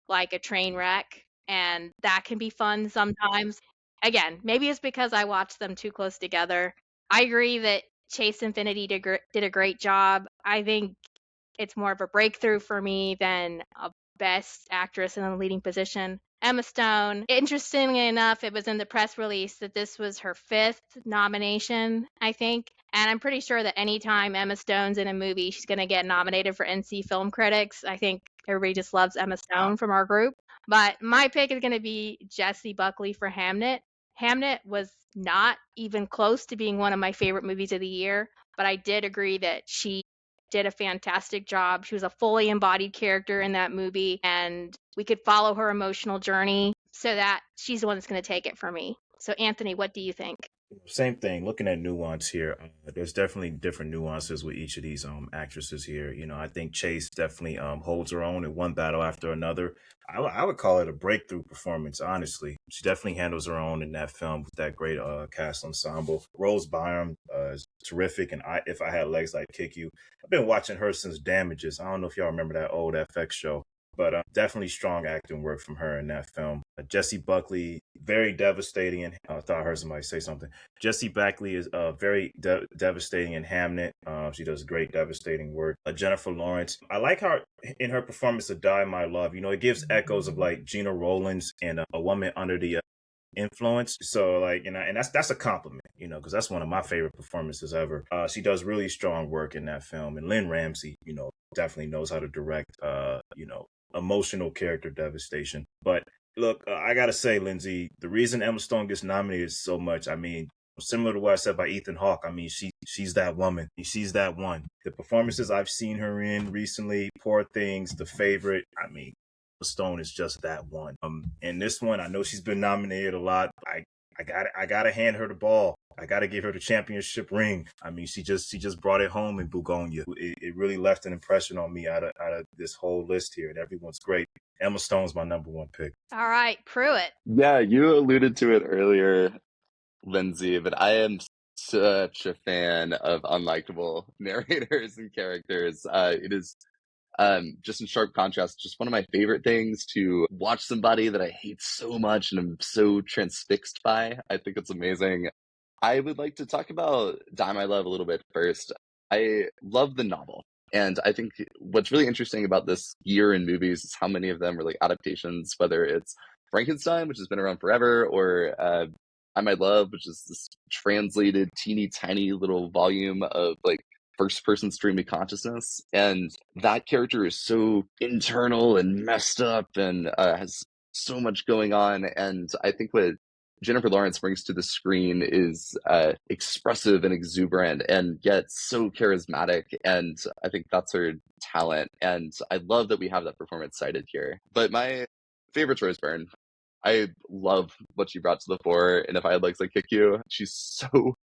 like a train wreck, and that can be fun sometimes. Again, maybe it's because I watched them too close together. I agree that Chase Infinity did a great job. I think it's more of a breakthrough for me than a best actress in a leading position. Emma Stone, interestingly enough, it was in the press release that this was her 5th nomination, I think. And I'm pretty sure that anytime Emma Stone's in a movie, she's going to get nominated for NC Film Critics. I think everybody just loves Emma Stone from our group. But my pick is going to be Jessie Buckley for Hamnet. Hamnet was not even close to being one of my favorite movies of the year, but I did agree that she did a fantastic job. She was a fully embodied character in that movie, and we could follow her emotional journey, so that she's the one that's going to take it for me. So, Anthony, what do you think? Same thing. Looking at nuance here, there's definitely different nuances with each of these actresses here. I think Chase definitely holds her own in one battle after another. I would call it a breakthrough performance. Honestly, she definitely handles her own in that film with that great cast ensemble. Rose Byrne is terrific, and if I had legs, I'd kick you. I've been watching her since Damages. I don't know if y'all remember that old FX show. But definitely strong acting work from her in that film. Jessie Buckley, very devastating. And I thought I heard somebody say something. Jessie Buckley is very devastating in Hamnet. She does great, devastating work. Jennifer Lawrence, I like how in her performance of Die My Love, it gives echoes of like Gina Rowlands and A Woman Under the Influence. So like, and that's a compliment, because that's one of my favorite performances ever. She does really strong work in that film. And Lynn Ramsey, definitely knows how to direct, emotional character devastation. But look, I gotta say, Lindsay, the reason Emma Stone gets nominated so much, I mean, similar to what I said by Ethan Hawke, I mean, she's that woman. She's that one. The performances I've seen her in recently, Poor Things, The Favorite, I mean, Emma Stone is just that one. And this one, I know she's been nominated a lot. I gotta hand her the ball. I gotta give her the championship ring. I mean, she just brought it home in Bugonia. It really left an impression on me out of this whole list here, and everyone's great. Emma Stone's my number one pick. All right, Pruitt. Yeah, you alluded to it earlier, Lindsay, but I am such a fan of unlikable narrators and characters. It is just in sharp contrast, just one of my favorite things to watch somebody that I hate so much and I'm so transfixed by. I think it's amazing. I would like to talk about Die My Love a little bit first. I love the novel. And I think what's really interesting about this year in movies is how many of them are like adaptations, whether it's Frankenstein, which has been around forever, or I My Love, which is this translated teeny tiny little volume of like first person stream of consciousness. And that character is so internal and messed up and has so much going on. And I think what Jennifer Lawrence brings to the screen is expressive and exuberant and yet so charismatic. And I think that's her talent. And I love that we have that performance cited here. But my favorite's Rose Byrne. I love what she brought to the fore. And If I Had Legs, I'd Kick You. She's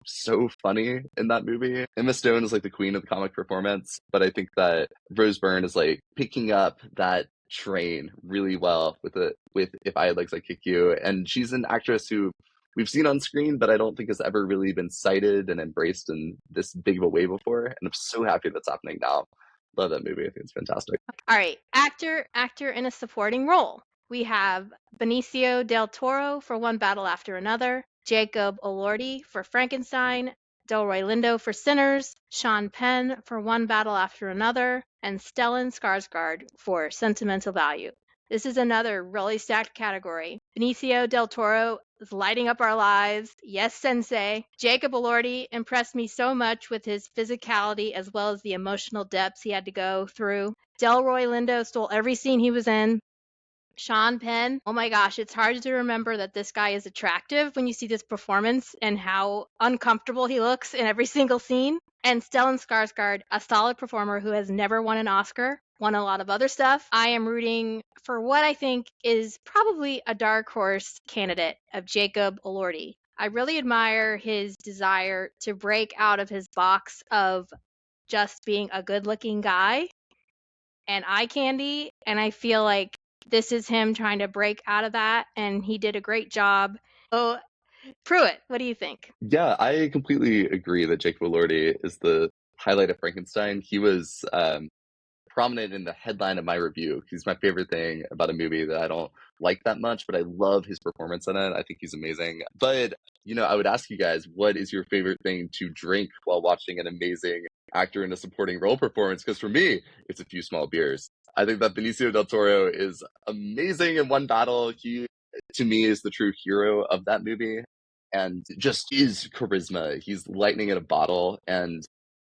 so funny in that movie. Emma Stone is like the queen of the comic performance. But I think that Rose Byrne is like picking up that train really well with If I Had Legs, I'd Kick You. And she's an actress who we've seen on screen, but I don't think has ever really been cited and embraced in this big of a way before. And I'm so happy that's happening now. Love that movie. I think it's fantastic. All right, actor in a supporting role. We have Benicio del Toro for One Battle After Another, Jacob Elordi for Frankenstein, Delroy Lindo for Sinners, Sean Penn for One Battle After Another, and Stellan Skarsgård for Sentimental Value. This is another really stacked category. Benicio del Toro is lighting up our lives. Yes, sensei. Jacob Elordi impressed me so much with his physicality as well as the emotional depths he had to go through. Delroy Lindo stole every scene he was in. Sean Penn, oh my gosh, it's hard to remember that this guy is attractive when you see this performance and how uncomfortable he looks in every single scene. And Stellan Skarsgård, a solid performer who has never won an Oscar, won a lot of other stuff. I am rooting for what I think is probably a dark horse candidate of Jacob Elordi. I really admire his desire to break out of his box of just being a good-looking guy and eye candy, and I feel like this is him trying to break out of that, and he did a great job. Oh, Pruitt, what do you think? Yeah, I completely agree that Jacob Elordi is the highlight of Frankenstein. He was prominent in the headline of my review. He's my favorite thing about a movie that I don't like that much, but I love his performance in it. I think he's amazing. But, I would ask you guys, what is your favorite thing to drink while watching an amazing actor in a supporting role performance, because for me, it's A Few Small Beers. I think that Benicio del Toro is amazing in One Battle. He, to me, is the true hero of that movie and just is charisma. He's lightning in a bottle, and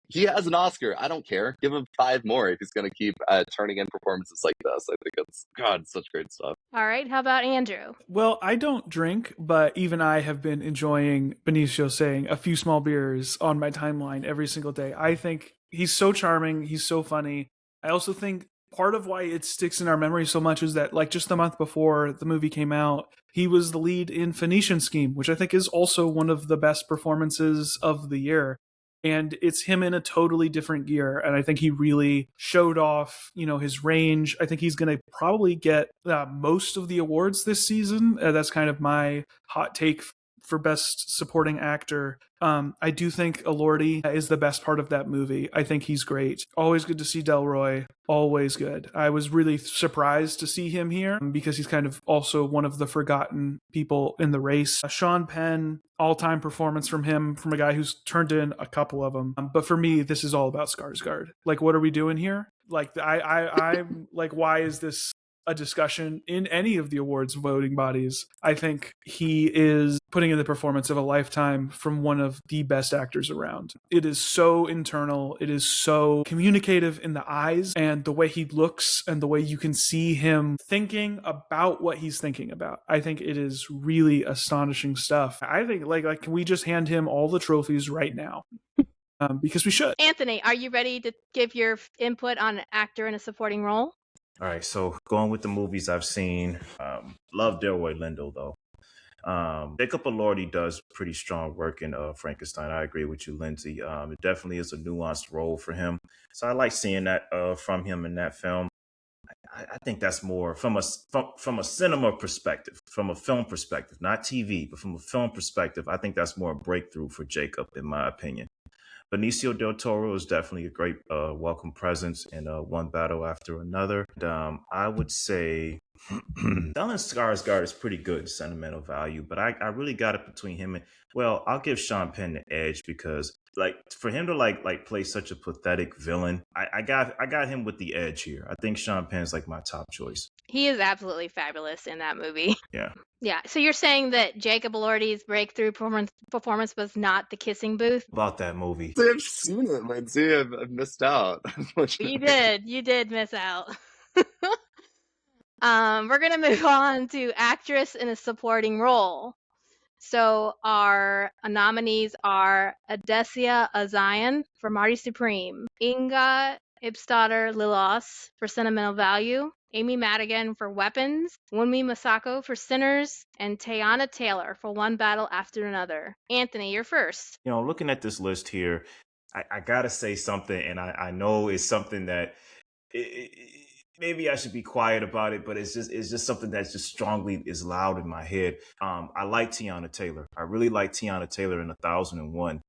he has an Oscar. I don't care. Give him 5 more if he's going to keep turning in performances like this. I think it's, God, such great stuff. All right, how about Andrew? Well, I don't drink, but even I have been enjoying Benicio saying A Few Small Beers on my timeline every single day. I think he's so charming. He's so funny. I also think part of why it sticks in our memory so much is that, like, just the month before the movie came out, he was the lead in Phoenician Scheme, which I think is also one of the best performances of the year. And it's him in a totally different gear, and I think he really showed off, his range. I think he's going to probably get most of the awards this season. That's kind of my hot take for best supporting actor. I do think Elordi is the best part of that movie. I think he's great. Always good to see Delroy. Always good. I was really surprised to see him here because he's kind of also one of the forgotten people in the race. Sean Penn, all-time performance from him, from a guy who's turned in a couple of them. But for me, this is all about Skarsgård. Like, what are we doing here? Like, I'm like, why is this a discussion in any of the awards voting bodies? I think he is putting in the performance of a lifetime from one of the best actors around. It is so internal. It is so communicative in the eyes and the way he looks and the way you can see him thinking about what he's thinking about. I think it is really astonishing stuff. I think like can we just hand him all the trophies right now? Because we should. Anthony, are you ready to give your input on an actor in a supporting role? All right, so going with the movies I've seen, love Delroy Lindo though. Jacob Elordi does pretty strong work in Frankenstein. I agree with you, Lindsay. It definitely is a nuanced role for him, so I like seeing that from him in that film. I think that's more from a cinema perspective, from a film perspective, not TV, but from a film perspective. I think that's more a breakthrough for Jacob, in my opinion. Benicio del Toro is definitely a great welcome presence in One Battle After Another. And, I would say Stellan Skarsgård is pretty good sentimental value, but I really got it between him and, well, I'll give Sean Penn the edge because for him to like play such a pathetic villain, I got him with the edge here. I think Sean Penn's like my top choice. He is absolutely fabulous in that movie. Yeah. Yeah. So you're saying that Jacob Elordi's breakthrough performance was not The Kissing Booth? About that movie. I've seen it, Lindsay. I've missed out. You did miss out. We're going to move on to actress in a supporting role. So our nominees are Adessia Azion for Marty Supreme, Inga Ipstadter Lillos for Sentimental Value, Amy Madigan for Weapons, Wunmi Masako for Sinners, and Teyana Taylor for One Battle After Another. Anthony, you're first. Looking at this list here, I gotta say something, and I know it's something that maybe I should be quiet about it, but it's just something that's just strongly is loud in my head. I like Teyana Taylor. I really like Teyana Taylor in 1001.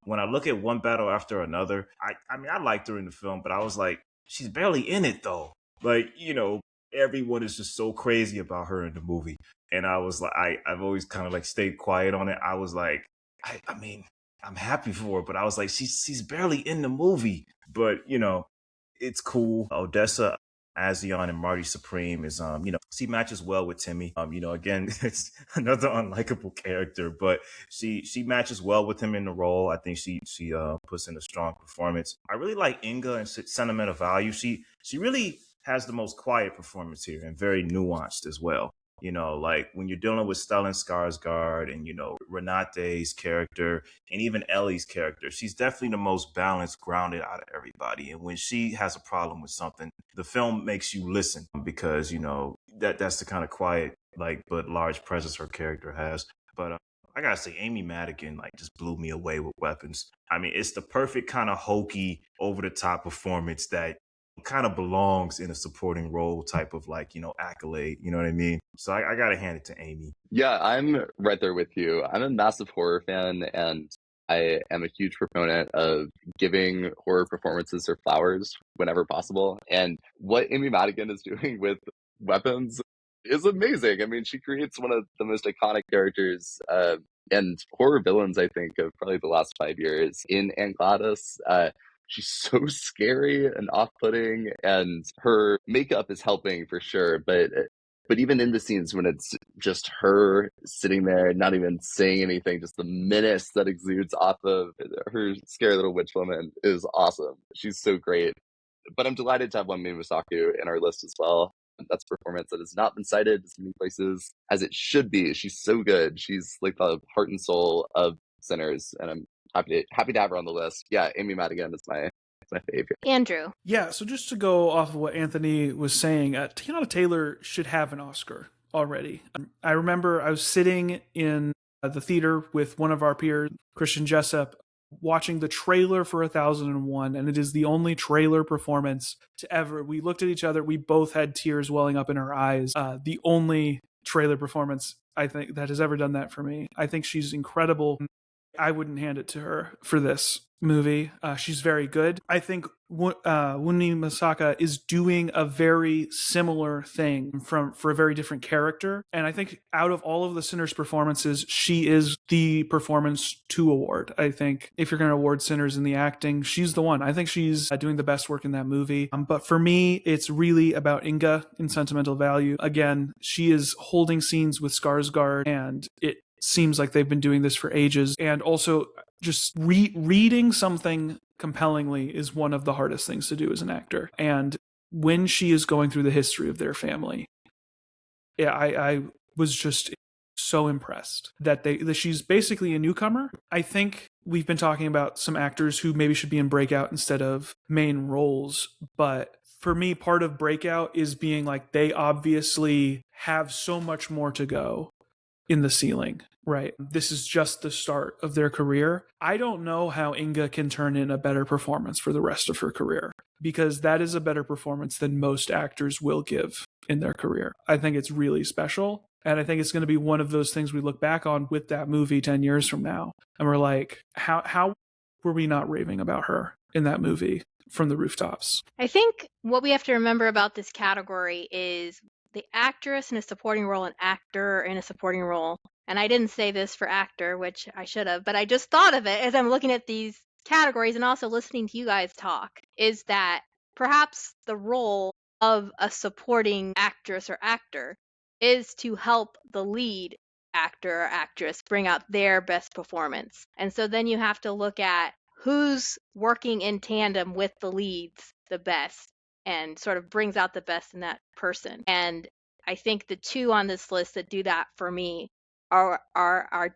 When I look at One Battle After Another, I mean, I liked her in the film, but I was like, she's barely in it though. Like, everyone is just so crazy about her in the movie. And I was like, I've always kind of like stayed quiet on it. I was like, I mean, I'm happy for her, but I was like, she's barely in the movie. But, it's cool. Odessa Azion and Marty Supreme is, she matches well with Timmy. Again, it's another unlikable character, but she matches well with him in the role. I think she puts in a strong performance. I really like Inga and Sentimental Value. She really has the most quiet performance here and very nuanced as well. Like when you're dealing with Stellan Skarsgård and, Renate's character and even Ellie's character, she's definitely the most balanced, grounded out of everybody. And when she has a problem with something, the film makes you listen because, that's the kind of quiet, but large presence her character has. But I gotta say, Amy Madigan, just blew me away with Weapons. I mean, it's the perfect kind of hokey, over-the-top performance that kind of belongs in a supporting role type of accolade, you know what I mean? So I gotta hand it to Amy. Yeah, I'm right there with you. I'm a massive horror fan, and I am a huge proponent of giving horror performances their flowers whenever possible. And what Amy Madigan is doing with Weapons is amazing. I mean, she creates one of the most iconic characters and horror villains, I think, of probably the last 5 years in Anne Gladys. she's so scary and off-putting, and her makeup is helping for sure, but even in the scenes when it's just her sitting there, not even saying anything, just the menace that exudes off of her scary little witch woman is awesome. She's so great. But I'm delighted to have Wonmi Masaku in our list as well. That's a performance that has not been cited as many places as it should be. She's so good. She's like the heart and soul of Sinners, and I'm happy to have her on the list. Yeah, Amy Madigan is my favorite. Andrew. Yeah, so just to go off of what Anthony was saying, Tiana Taylor should have an Oscar already. I remember I was sitting in the theater with one of our peers, Christian Jessup, watching the trailer for 1001, and it is the only trailer performance to ever. We looked at each other, we both had tears welling up in our eyes. The only trailer performance I think that has ever done that for me. I think she's incredible. I wouldn't hand it to her for this movie. She's very good. I think Wunmi Masaka is doing a very similar thing for a very different character. And I think out of all of the Sinners performances, she is the performance to award. I think if you're going to award Sinners in the acting, she's the one. I think she's doing the best work in that movie. But for me, it's really about Inga in Sentimental Value. Again, she is holding scenes with Skarsgård, and it seems like they've been doing this for ages. And also just reading something compellingly is one of the hardest things to do as an actor. And when she is going through the history of their family, yeah, I was just so impressed that she's basically a newcomer. I think we've been talking about some actors who maybe should be in breakout instead of main roles, but for me, part of breakout is being like, they obviously have so much more to go in the ceiling, right? This is just the start of their career. I don't know how Inga can turn in a better performance for the rest of her career, because that is a better performance than most actors will give in their career. I think it's really special. And I think it's going to be one of those things we look back on with that movie 10 years from now. And we're like, how were we not raving about her in that movie from the rooftops? I think what we have to remember about this category is the actress in a supporting role and actor in a supporting role. And I didn't say this for actor, which I should have, but I just thought of it as I'm looking at these categories and also listening to you guys talk, is that perhaps the role of a supporting actress or actor is to help the lead actor or actress bring out their best performance. And so then you have to look at who's working in tandem with the leads the best and sort of brings out the best in that person. And I think the two on this list that do that for me are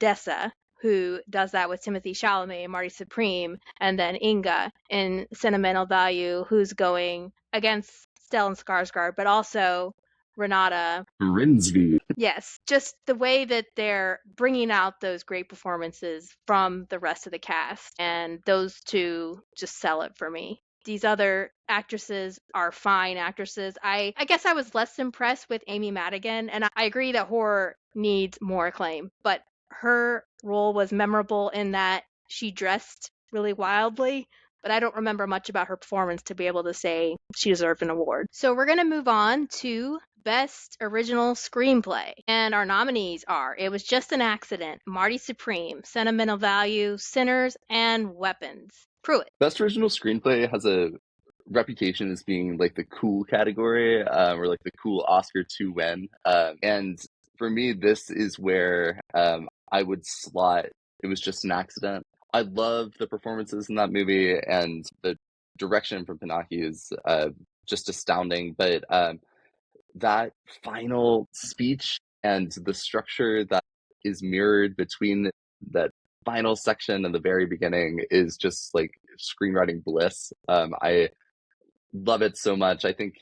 Dessa, who does that with Timothy Chalamet and Marty Supreme, and then Inga in Sentimental Value, who's going against Stellan Skarsgård, but also Renata Rinsby. Yes, just the way that they're bringing out those great performances from the rest of the cast, and those two just sell it for me. These other actresses are fine actresses. I guess I was less impressed with Amy Madigan, and I agree that horror needs more acclaim, but her role was memorable in that she dressed really wildly, but I don't remember much about her performance to be able to say she deserved an award. So we're going to move on to Best Original Screenplay. And our nominees are It Was Just an Accident, Marty Supreme, Sentimental Value, Sinners, and Weapons. Pruitt. Best Original Screenplay has a reputation as being like the cool category, or like the cool Oscar to win. And for me, this is where I would slot It Was Just an Accident. I love the performances in that movie, and the direction from Panahi is just astounding. But that final speech and the structure that is mirrored between that final section and the very beginning is just like screenwriting bliss. I love it so much. I think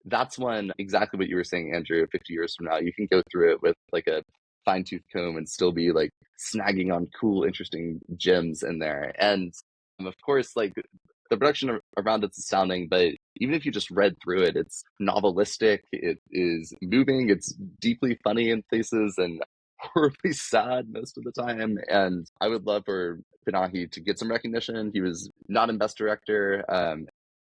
that's one, exactly what you were saying, Andrew, 50 years from now, you can go through it with like a fine tooth comb and still be like snagging on cool, interesting gems in there. And of course, like the production around it's astounding, but even if you just read through it, it's novelistic, it is moving, it's deeply funny in places and horribly sad most of the time. And I would love for Panahi to get some recognition. He was not in Best Director,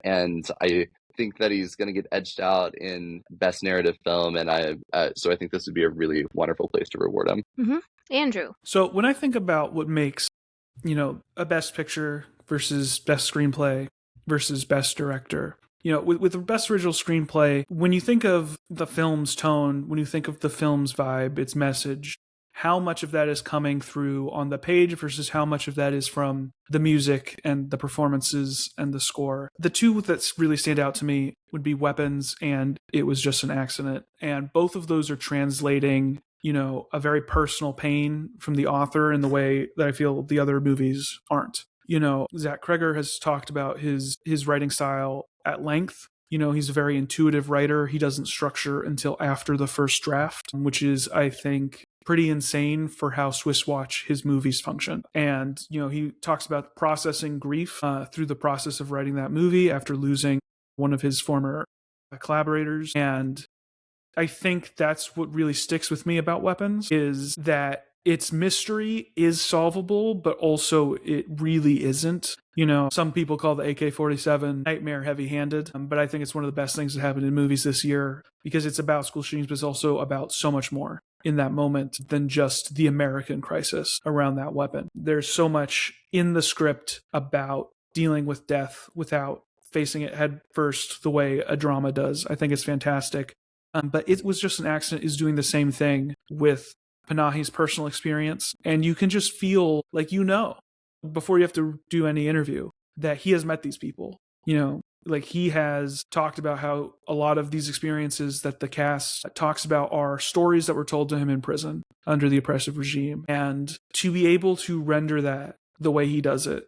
and I think that he's going to get edged out in Best Narrative Film, and so I think this would be a really wonderful place to reward him. Mm-hmm. Andrew. So when I think about what makes, a Best Picture versus Best Screenplay versus Best Director. With the Best Original Screenplay, when you think of the film's tone, when you think of the film's vibe, its message, how much of that is coming through on the page versus how much of that is from the music and the performances and the score. The two that really stand out to me would be Weapons and It Was Just an Accident. And both of those are translating, a very personal pain from the author in the way that I feel the other movies aren't. Zach Kreger has talked about his writing style at length. He's a very intuitive writer. He doesn't structure until after the first draft, which is, I think, pretty insane for how Swiss Watch his movies function. And, he talks about processing grief through the process of writing that movie after losing one of his former collaborators. And I think that's what really sticks with me about Weapons, is that its mystery is solvable, but also it really isn't. Some people call the AK-47 nightmare heavy-handed, but I think it's one of the best things that happened in movies this year because it's about school shootings, but it's also about so much more in that moment than just the American crisis around that weapon. There's so much in the script about dealing with death without facing it head first the way a drama does. I think it's fantastic. But It Was Just an Accident is doing the same thing with Panahi's personal experience. And you can just feel like, before you have to do any interview, that he has met these people. Like he has talked about how a lot of these experiences that the cast talks about are stories that were told to him in prison under the oppressive regime. And to be able to render that the way he does it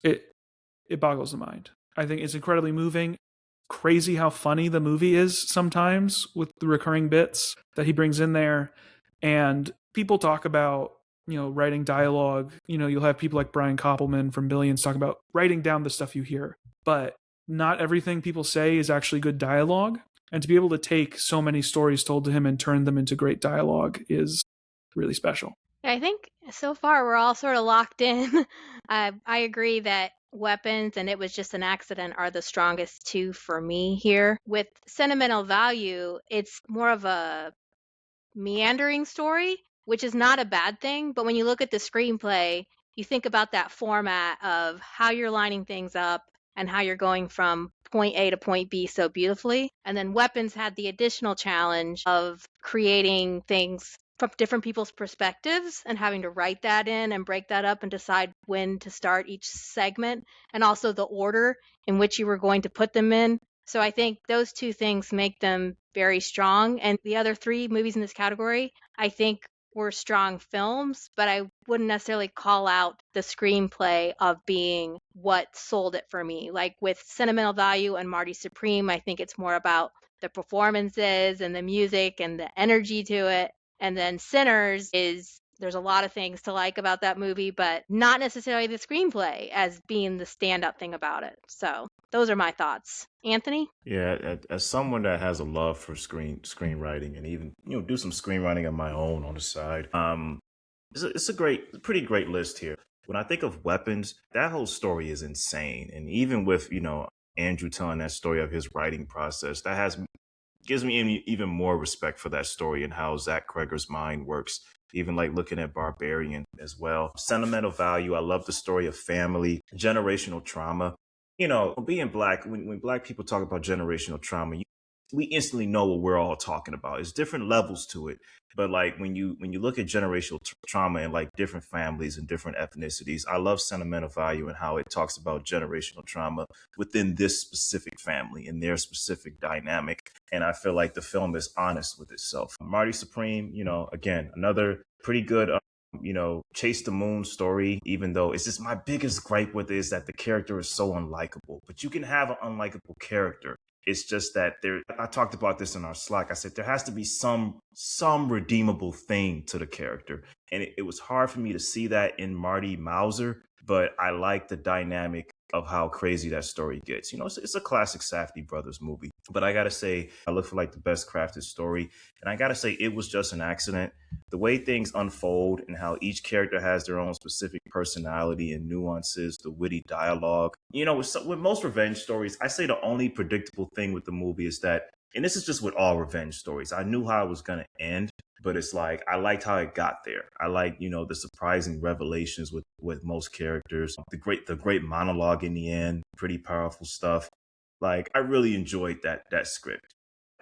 it boggles the mind. I think it's incredibly moving. Crazy how funny the movie is sometimes with the recurring bits that he brings in there. And people talk about, writing dialogue. You'll have people like Brian Koppelman from Billions talk about writing down the stuff you hear. But not everything people say is actually good dialogue. And to be able to take so many stories told to him and turn them into great dialogue is really special. I think so far we're all sort of locked in. I agree that Weapons and It Was Just an Accident are the strongest two for me here. With Sentimental Value, it's more of a meandering story, which is not a bad thing. But when you look at the screenplay, you think about that format of how you're lining things up and how you're going from point A to point B so beautifully. And then Weapons had the additional challenge of creating things from different people's perspectives and having to write that in and break that up and decide when to start each segment and also the order in which you were going to put them in. So I think those two things make them very strong. And the other three movies in this category, I think were strong films, but I wouldn't necessarily call out the screenplay of being what sold it for me. Like with Sentimental Value and Marty Supreme, I think it's more about the performances and the music and the energy to it. And then Sinners there's a lot of things to like about that movie, but not necessarily the screenplay as being the standout thing about it. So those are my thoughts. Anthony? Yeah, as someone that has a love for screenwriting and even do some screenwriting of my own on the side, it's a pretty great list here. When I think of Weapons, that whole story is insane, and even with Andrew telling that story of his writing process, gives me even more respect for that story and how Zach Kreger's mind works. Even like looking at Barbarian as well. Sentimental Value. I love the story of family, generational trauma. Being Black, when Black people talk about generational trauma, we instantly know what we're all talking about. It's different levels to it. But like when you look at generational trauma and like different families and different ethnicities, I love Sentimental Value and how it talks about generational trauma within this specific family and their specific dynamic. And I feel like the film is honest with itself. Marty Supreme, again, another pretty good Chase the Moon story, even though it's just my biggest gripe with it is that the character is so unlikable. But you can have an unlikable character. It's just that I talked about this in our Slack. I said there has to be some redeemable thing to the character. And it was hard for me to see that in Marty Mauser, but I like the dynamic of how crazy that story gets. It's a classic Safdie brothers movie. But I got to say, I look for like the best crafted story. And I got to say, It Was Just an Accident. The way things unfold and how each character has their own specific personality and nuances, the witty dialogue. With most revenge stories, I say the only predictable thing with the movie is that, and this is just with all revenge stories, I knew how it was going to end, but it's like I liked how it got there. I like, the surprising revelations with most characters, the great monologue in the end, pretty powerful stuff. Like I really enjoyed that script.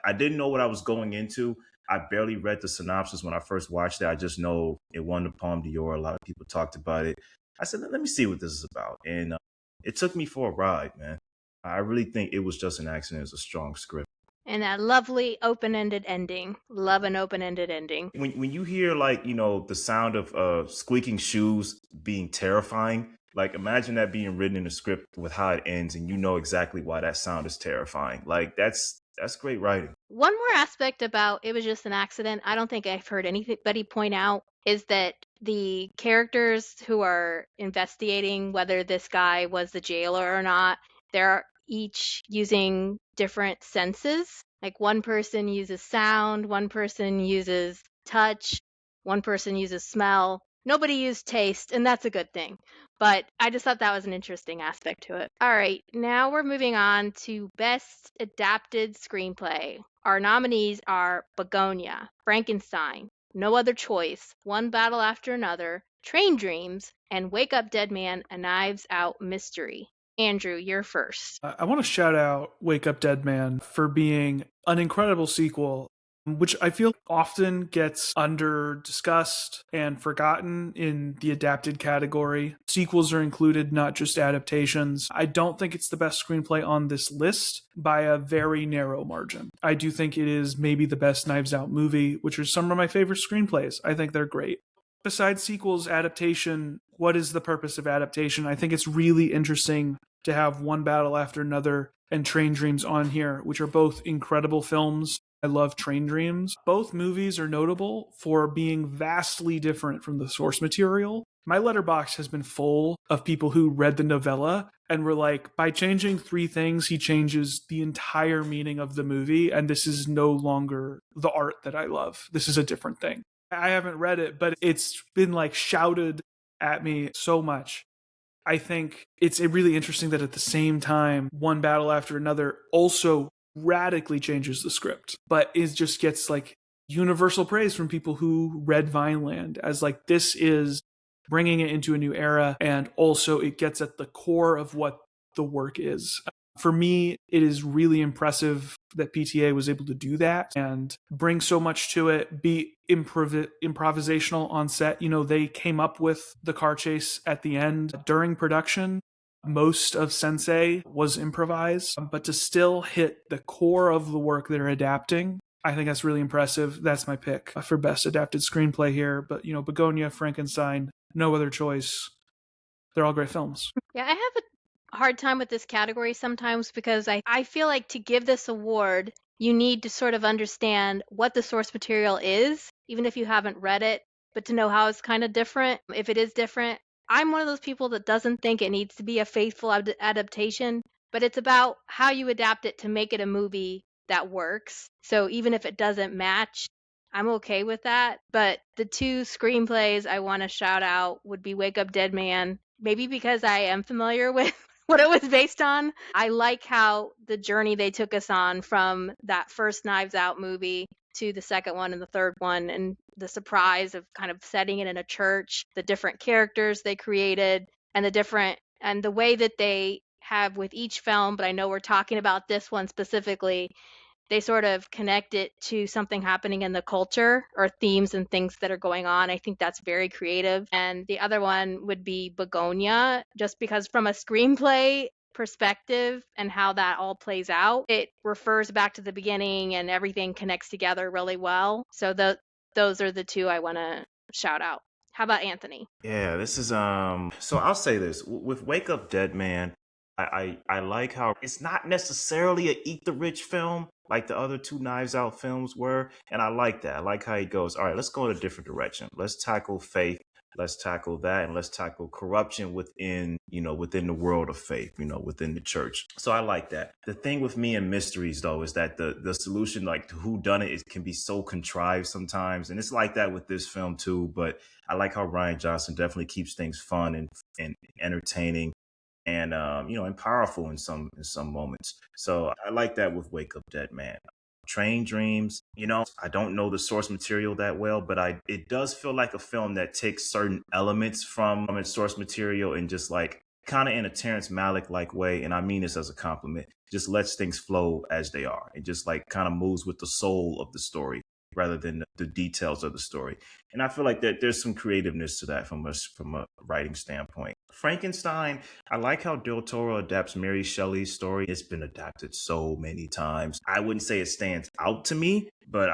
I didn't know what I was going into. I barely read the synopsis when I first watched it. I just know it won the Palme d'Or. A lot of people talked about it. I said, let me see what this is about. And it took me for a ride, man. I really think It Was Just an Accident is a strong script. And that lovely open-ended ending. Love an open-ended ending. When you hear like, the sound of squeaking shoes being terrifying, like imagine that being written in the script with how it ends and you know exactly why that sound is terrifying. Like that's great writing. One more aspect about It Was Just an Accident, I don't think I've heard anybody point out, is that the characters who are investigating whether this guy was the jailer or not, they're each using different senses. Like one person uses sound, one person uses touch, one person uses smell. Nobody used taste, and that's a good thing. But I just thought that was an interesting aspect to it. All right, now we're moving on to Best Adapted Screenplay. Our nominees are Begonia, Frankenstein, No Other Choice, One Battle After Another, Train Dreams, and Wake Up Dead Man, A Knives Out Mystery. Andrew, you're first. I want to shout out Wake Up Dead Man for being an incredible sequel, which I feel often gets under discussed and forgotten in the adapted category. Sequels are included, not just adaptations. I don't think it's the best screenplay on this list by a very narrow margin. I do think it is maybe the best Knives Out movie, which are some of my favorite screenplays. I think they're great. Besides sequels, adaptation, what is the purpose of adaptation? I think it's really interesting to have One Battle After Another and Train Dreams on here, which are both incredible films. I love Train Dreams. Both movies are notable for being vastly different from the source material. My letterbox has been full of people who read the novella and were like, by changing 3 things, he changes the entire meaning of the movie, and this is no longer the art that I love. This is a different thing. I haven't read it, but it's been like shouted at me so much. I think it's really interesting that at the same time, One Battle After Another also radically changes the script, but it just gets like universal praise from people who read Vineland as like, this is bringing it into a new era. And also it gets at the core of what the work is. For me, it is really impressive that PTA was able to do that and bring so much to it, be improvisational on set. They came up with the car chase at the end during production. Most of Sensei was improvised, but to still hit the core of the work they're adapting, I think that's really impressive. That's my pick for best adapted screenplay here. But, Begonia, Frankenstein, No Other Choice, they're all great films. Yeah, I have a hard time with this category sometimes because I feel like to give this award, you need to sort of understand what the source material is, even if you haven't read it, but to know how it's kind of different, if it is different. I'm one of those people that doesn't think it needs to be a faithful adaptation, but it's about how you adapt it to make it a movie that works. So even if it doesn't match, I'm okay with that. But the 2 screenplays I want to shout out would be Wake Up Dead Man, maybe because I am familiar with what it was based on. I like how the journey they took us on from that first Knives Out movie to the second one and the third one, and the surprise of kind of setting it in a church, the different characters they created, and the way that they have with each film, but I know we're talking about this one specifically, they sort of connect it to something happening in the culture or themes and things that are going on. I think that's very creative. And the other one would be Begonia, just because from a screenplay perspective and how that all plays out, it refers back to the beginning and everything connects together really well. So those are the 2 I want to shout out. How about Anthony? Yeah, this is so I'll say this. With Wake Up Dead Man, I like how it's not necessarily a eat the rich film like the other 2 Knives Out films were, and I like that. I like how he goes, all right, let's go in a different direction. Let's tackle faith, let's tackle that, and let's tackle corruption within the world of faith, within the church. So I like that. The thing with me and mysteries though is that the solution, like to who done it, can be so contrived sometimes, and it's like that with this film too. But I like how Rian Johnson definitely keeps things fun and entertaining and and powerful in some moments. So I like that with Wake Up Dead Man. Train Dreams, I don't know the source material that well, but it does feel like a film that takes certain elements from its source material and just like kind of in a Terrence Malick like way, and I mean this as a compliment, just lets things flow as they are. It just like kind of moves with the soul of the story rather than the details of the story. And I feel like that there's some creativeness to that from a writing standpoint. Frankenstein, I like how Del Toro adapts Mary Shelley's story. It's been adapted so many times. I wouldn't say it stands out to me, but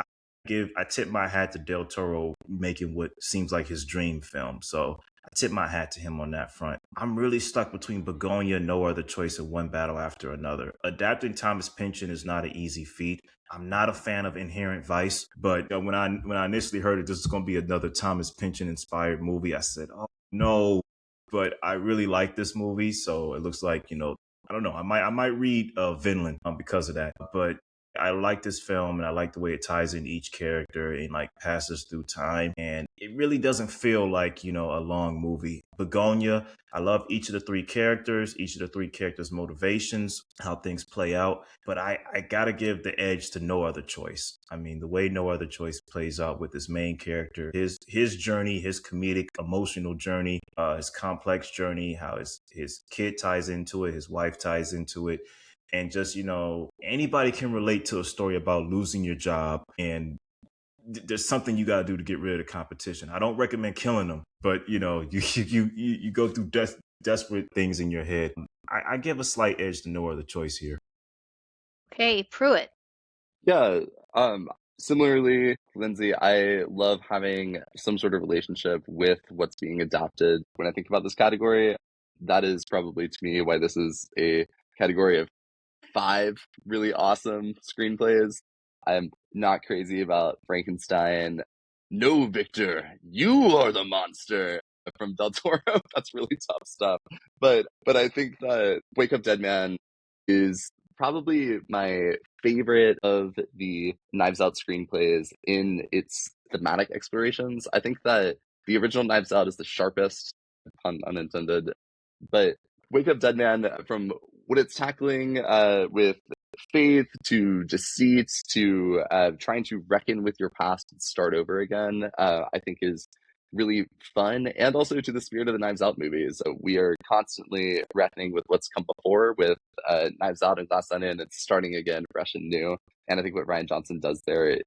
I tip my hat to Del Toro making what seems like his dream film. So I tip my hat to him on that front. I'm really stuck between Begonia, No Other Choice, and One Battle After Another. Adapting Thomas Pynchon is not an easy feat. I'm not a fan of Inherent Vice, but when I initially heard it, this is going to be another Thomas Pynchon inspired movie, I said, oh no. But I really like this movie, so it looks like, I don't know. I might read Vinland because of that. But I like this film, and I like the way it ties in each character and like passes through time. And it really doesn't feel like, a long movie. Begonia, I love each of the three characters, motivations, how things play out. But I gotta give the edge to No Other Choice. I mean, the way No Other Choice plays out with his main character, his journey, his comedic, emotional journey, his complex journey, how his kid ties into it, his wife ties into it. And just, anybody can relate to a story about losing your job, and there's something you got to do to get rid of the competition. I don't recommend killing them, but you go through desperate things in your head. I give a slight edge to No Other Choice here. Okay, Pruitt. Yeah. Similarly, Lindsay, I love having some sort of relationship with what's being adapted. When I think about this category, that is probably to me why this is a category of 5 really awesome screenplays. I'm not crazy about Frankenstein. No, Victor, you are the monster from Del Toro. That's really tough stuff. But I think that Wake Up Dead Man is probably my favorite of the Knives Out screenplays in its thematic explorations. I think that the original Knives Out is the sharpest, pun unintended, but Wake Up Dead Man, from what it's tackling with faith to deceit to trying to reckon with your past and start over again, I think is really fun, and also to the spirit of the Knives Out movies. So we are constantly reckoning with what's come before with Knives Out and Glass Onion. It's starting again fresh and new, and I think what Rian Johnson does there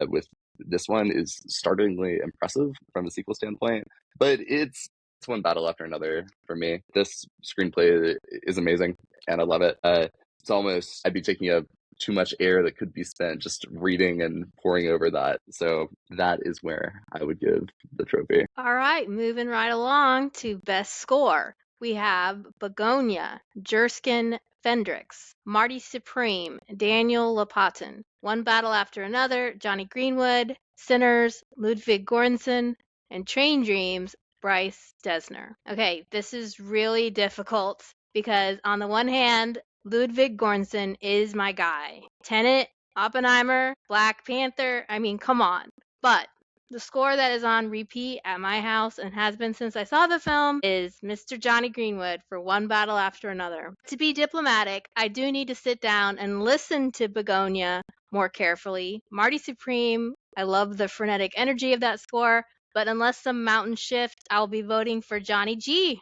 with this one is startlingly impressive from a sequel standpoint. But it's one battle after another for me. This screenplay is amazing, and I love it. It's almost, I'd be taking up too much air that could be spent just reading and poring over that. So that is where I would give the trophy. All right, moving right along to Best Score. We have Begonia, Jerskin Fendrix, Marty Supreme, Daniel Lopatin, One Battle After Another, Johnny Greenwood, Sinners, Ludwig Göransson, and Train Dreams, Bryce Dessner. Okay, this is really difficult because on the one hand, Ludwig Göransson is my guy. Tenet, Oppenheimer, Black Panther, I mean, come on. But the score that is on repeat at my house and has been since I saw the film is Mr. Johnny Greenwood for One Battle After Another. To be diplomatic, I do need to sit down and listen to Begonia more carefully. Marty Supreme, I love the frenetic energy of that score, but unless some mountain shift, I'll be voting for Johnny G.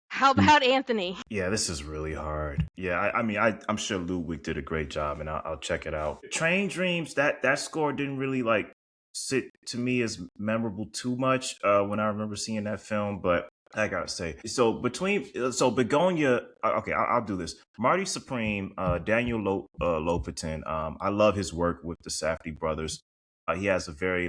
How about Anthony? Yeah, this is really hard. Yeah, I'm sure Ludwig did a great job, and I'll check it out. Train Dreams, that score didn't really like sit to me as memorable too much when I remember seeing that film, but I gotta say, so Begonia, okay, I'll do this. Marty Supreme, Daniel Lopatin, I love his work with the Safdie brothers. He has a very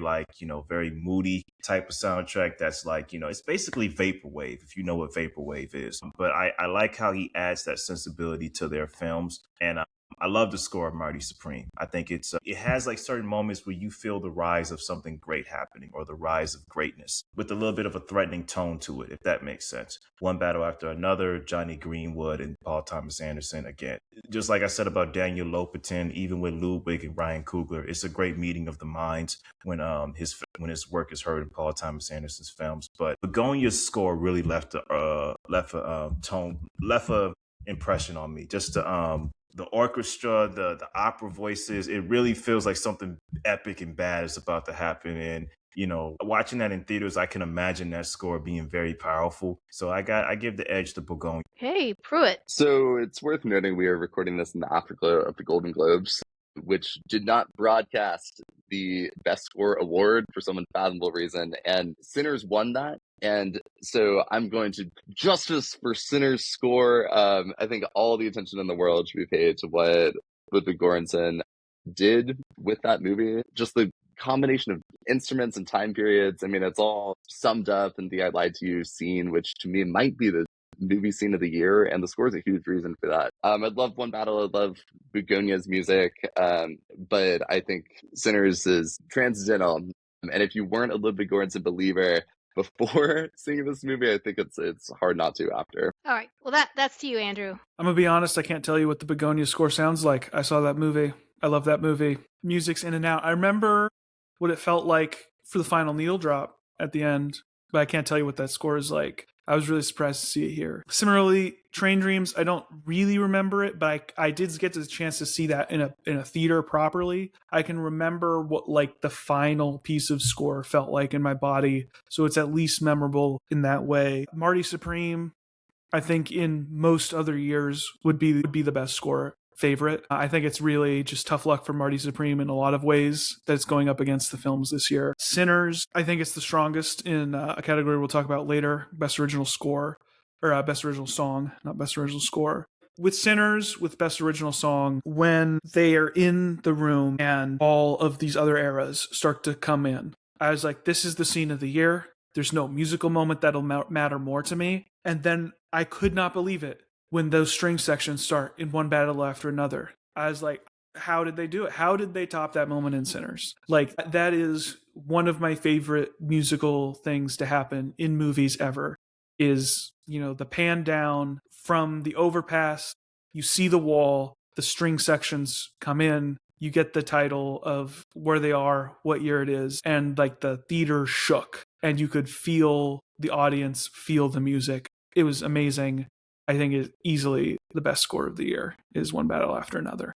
very moody type of soundtrack that's like, it's basically vaporwave, if you know what vaporwave is. But I like how he adds that sensibility to their films, and I love the score of Marty Supreme. I think it has like certain moments where you feel the rise of something great happening, or the rise of greatness, with a little bit of a threatening tone to it, if that makes sense. One Battle After Another, Johnny Greenwood and Paul Thomas Anderson, again, just like I said about Daniel Lopatin, even with Ludwig and Ryan Coogler, it's a great meeting of the minds when his work is heard in Paul Thomas Anderson's films. But Begonia's score really left a impression on me. Just to the orchestra, the opera voices. It really feels like something epic and bad is about to happen. And watching that in theaters, I can imagine that score being very powerful. So I give the edge to Begonia. Hey, Pruitt. So it's worth noting we are recording this in the afterglow of the Golden Globes, which did not broadcast the Best Score award for some unfathomable reason, and Sinners won that. And so I'm going to justice for Sinners' score. I think all the attention in the world should be paid to what Ludwig Göransson did with that movie. Just the combination of instruments and time periods. I mean, it's all summed up in the "I Lied to You" scene, which to me might be the movie scene of the year, and the score is a huge reason for that. I'd love One Battle, I'd love Begonia's music, but I think Sinners is transcendental. And if you weren't a Ludwig Göransson believer before seeing this movie, I think it's hard not to after. All right. Well, that's to you, Andrew. I'm gonna be honest, I can't tell you what the Begonia score sounds like. I saw that movie. I love that movie. Music's in and out. I remember what it felt like for the final needle drop at the end, but I can't tell you what that score is like. I was really surprised to see it here. Similarly, Train Dreams, I don't really remember it, but I did get the chance to see that in a theater properly. I can remember what like the final piece of score felt like in my body, so it's at least memorable in that way. Marty Supreme, I think in most other years would be the best score favorite. I think it's really just tough luck for Marty Supreme in a lot of ways that it's going up against the films this year. Sinners, I think it's the strongest in a category we'll talk about later, Best Original Score, or Best Original Song, not Best Original Score. With Sinners, with Best Original Song, when they are in the room and all of these other eras start to come in, I was like, this is the scene of the year. There's no musical moment that'll matter more to me. And then I could not believe it when those string sections start in One Battle After Another. I was like, how did they do it? How did they top that moment in Sinners? Like, that is one of my favorite musical things to happen in movies ever, is, the pan down from the overpass, you see the wall, the string sections come in, you get the title of where they are, what year it is, and like the theater shook, and you could feel the audience feel the music. It was amazing. I think it's easily the best score of the year is One Battle After Another.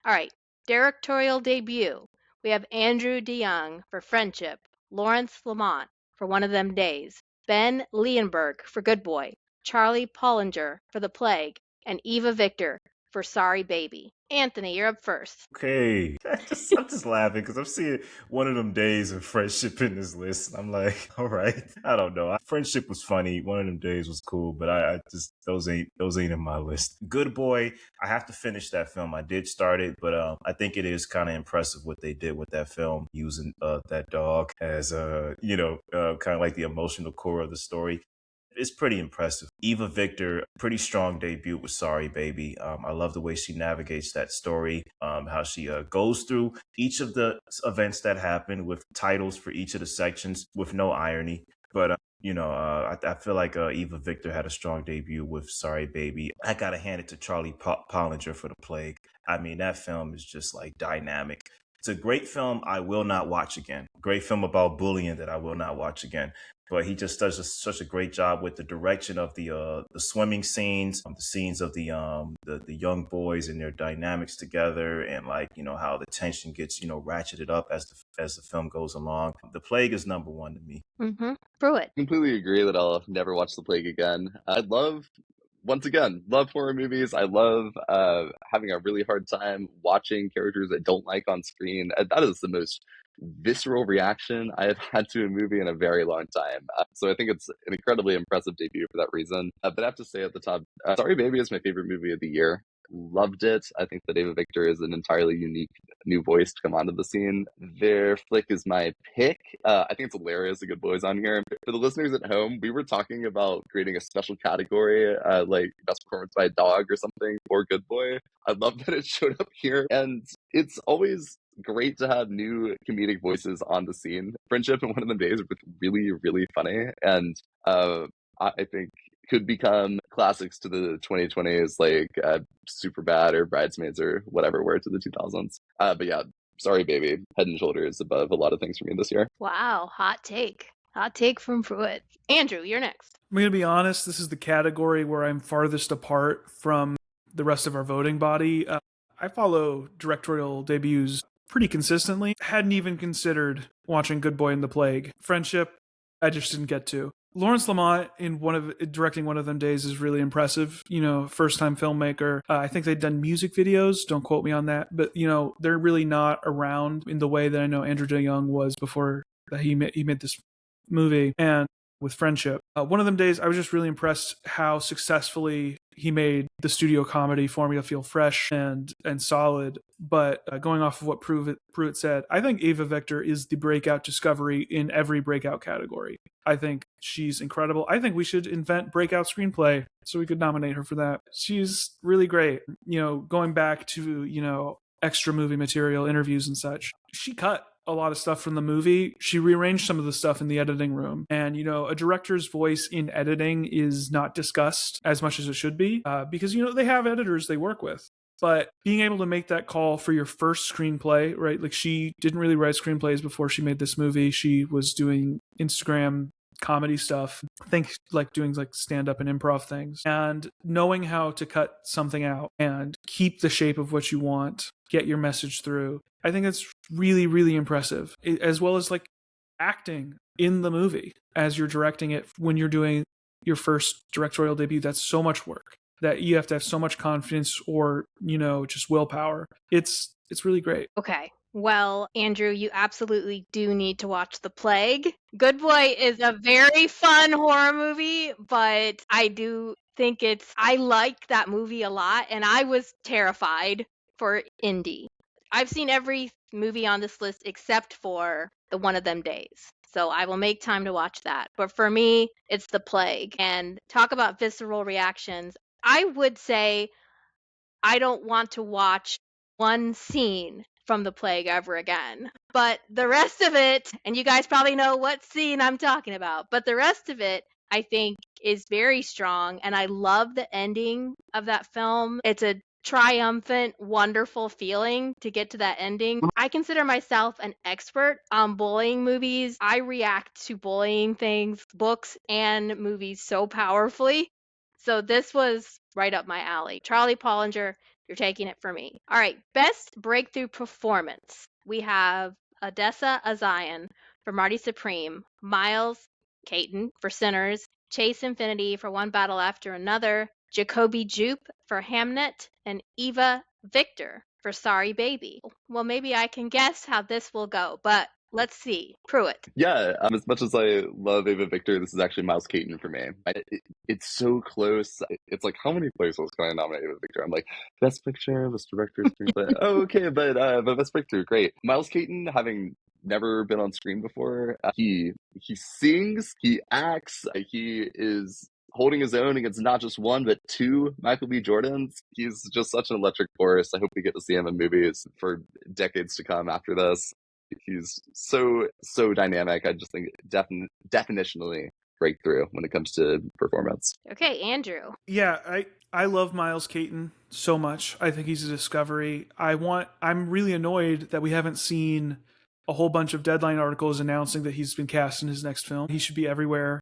All right. Directorial debut. We have Andrew DeYoung for Friendship, Lawrence Lamont for One of Them Days, Ben Leonberg for Good Boy, Charlie Pollinger for The Plague, and Eva Victor for Sorry Baby. Anthony, you're up first. Okay. I'm just laughing because I'm seeing One of Them Days and Friendship in this list. I'm like, all right. I don't know. Friendship was funny. One of Them Days was cool, but I just those ain't in my list. Good Boy. I have to finish that film. I did start it, but I think it is kind of impressive what they did with that film, using that dog as kind of like the emotional core of the story. It's pretty impressive. Eva Victor, pretty strong debut with Sorry Baby. I love the way she navigates that story, how she goes through each of the events that happen with titles for each of the sections with no irony. But, I feel like Eva Victor had a strong debut with Sorry Baby. I got to hand it to Charlie Pollinger for The Plague. I mean, that film is just like dynamic. It's a great film I will not watch again. Great film about bullying that I will not watch again. But he just does such a great job with the direction of the swimming scenes, the scenes of the young boys and their dynamics together, and how the tension gets ratcheted up as the film goes along. The Plague is number one to me. Mm-hmm. Pruitt. Completely agree that I'll never watch The Plague again. I love horror movies. I love having a really hard time watching characters I don't like on screen. That is the most visceral reaction I have had to a movie in a very long time. So I think it's an incredibly impressive debut for that reason. But I have to say at the top, Sorry Baby is my favorite movie of the year. Loved it. I think that Ava Victor is an entirely unique new voice to come onto the scene. Their flick is my pick. I think it's hilarious the Good Boys on here. For the listeners at home, we were talking about creating a special category, like best performance by a dog or something for Good Boy. I love that it showed up here, and it's always great to have new comedic voices on the scene. Friendship and One of Them Days were really, really funny, and I think could become classics to the 2020s, like Superbad or Bridesmaids or whatever were to the 2000s. But yeah, Sorry Baby, head and shoulders above a lot of things for me this year. Wow, hot take. Hot take from Pruitt. Andrew, you're next. I'm going to be honest, this is the category where I'm farthest apart from the rest of our voting body. I follow directorial debuts pretty consistently. Hadn't even considered watching Good Boy and the Plague. Friendship, I just didn't get to. Lawrence Lamont in directing One of Them Days is really impressive. First time filmmaker. I think they'd done music videos. Don't quote me on that, but they're really not around in the way that I know Andrew DeYoung was before that he made this movie. And with Friendship, One of Them Days, I was just really impressed how successfully he made the studio comedy formula feel fresh and solid. But going off of what Pruitt said, I think Ava Victor is the breakout discovery in every breakout category. I think she's incredible. I think we should invent breakout screenplay so we could nominate her for that. She's really great. Going back to, extra movie material, interviews and such, she cut a lot of stuff from the movie. She rearranged some of the stuff in the editing room. And, a director's voice in editing is not discussed as much as it should be because, they have editors they work with. But being able to make that call for your first screenplay, right? Like, she didn't really write screenplays before she made this movie. She was doing Instagram comedy stuff. I think like doing like stand-up and improv things. And knowing how to cut something out and keep the shape of what you want, get your message through. I think that's really, really impressive. As well as like acting in the movie as you're directing it when you're doing your first directorial debut. That's so much work that you have to have so much confidence or, just willpower. It's really great. Okay. Well, Andrew, you absolutely do need to watch The Plague. Good Boy is a very fun horror movie, but I do think I like that movie a lot, and I was terrified for Indy. I've seen every movie on this list except for the One of Them Days. So I will make time to watch that. But for me, it's The Plague. And talk about visceral reactions. I would say I don't want to watch one scene from The Plague ever again. But the rest of it, and you guys probably know what scene I'm talking about, but the rest of it, I think, is very strong. And I love the ending of that film. It's a triumphant, wonderful feeling to get to that ending. I consider myself an expert on bullying movies. I react to bullying things, books, and movies so powerfully. So this was right up my alley. Charlie Pollinger, you're taking it for me. All right, best breakthrough performance. We have Odessa Azion for Marty Supreme, Miles Caton for Sinners, Chase Infinity for One Battle After Another, Jacoby Jupe for Hamnet, and Eva Victor for Sorry Baby. Well, maybe I can guess how this will go, but let's see. Pruitt. Yeah, as much as I love Ava Victor, this is actually Miles Caton for me. It's so close. It's like, how many places can I nominate Ava Victor? I'm like, Best Picture, Best Director, Screenplay. Oh, okay, but Best Picture, great. Miles Caton, having never been on screen before, he sings, he acts, he is holding his own against not just one, but two Michael B. Jordans. He's just such an electric force. I hope we get to see him in movies for decades to come after this. He's so dynamic. I just think definitionally breakthrough when it comes to performance. Okay, Andrew. Yeah, I love Miles Caton so much. I think he's a discovery. I'm really annoyed that we haven't seen a whole bunch of Deadline articles announcing that he's been cast in his next film. He should be everywhere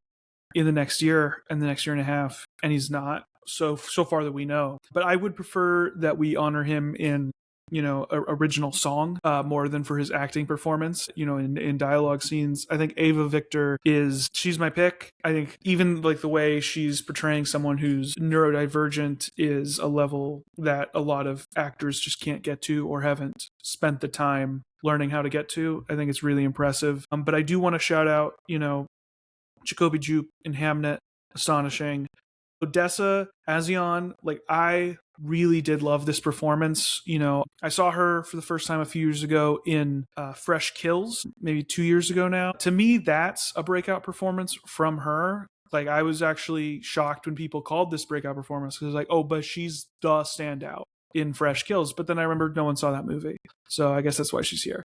in the next year and the next year and a half, and he's not so far that we know. But I would prefer that we honor him in original song more than for his acting performance, in dialogue scenes. I think Ava Victor she's my pick. I think even like the way she's portraying someone who's neurodivergent is a level that a lot of actors just can't get to or haven't spent the time learning how to get to. I think it's really impressive. But I do want to shout out, Jacoby Jupe in Hamnet, astonishing. Odessa Azion, like, I really did love this performance. I saw her for the first time a few years ago in Fresh Kills, maybe 2 years ago now. To me, that's a breakout performance from her. Like, I was actually shocked when people called this breakout performance because like, oh, but she's the standout in Fresh Kills. But then I remembered no one saw that movie. So I guess that's why she's here.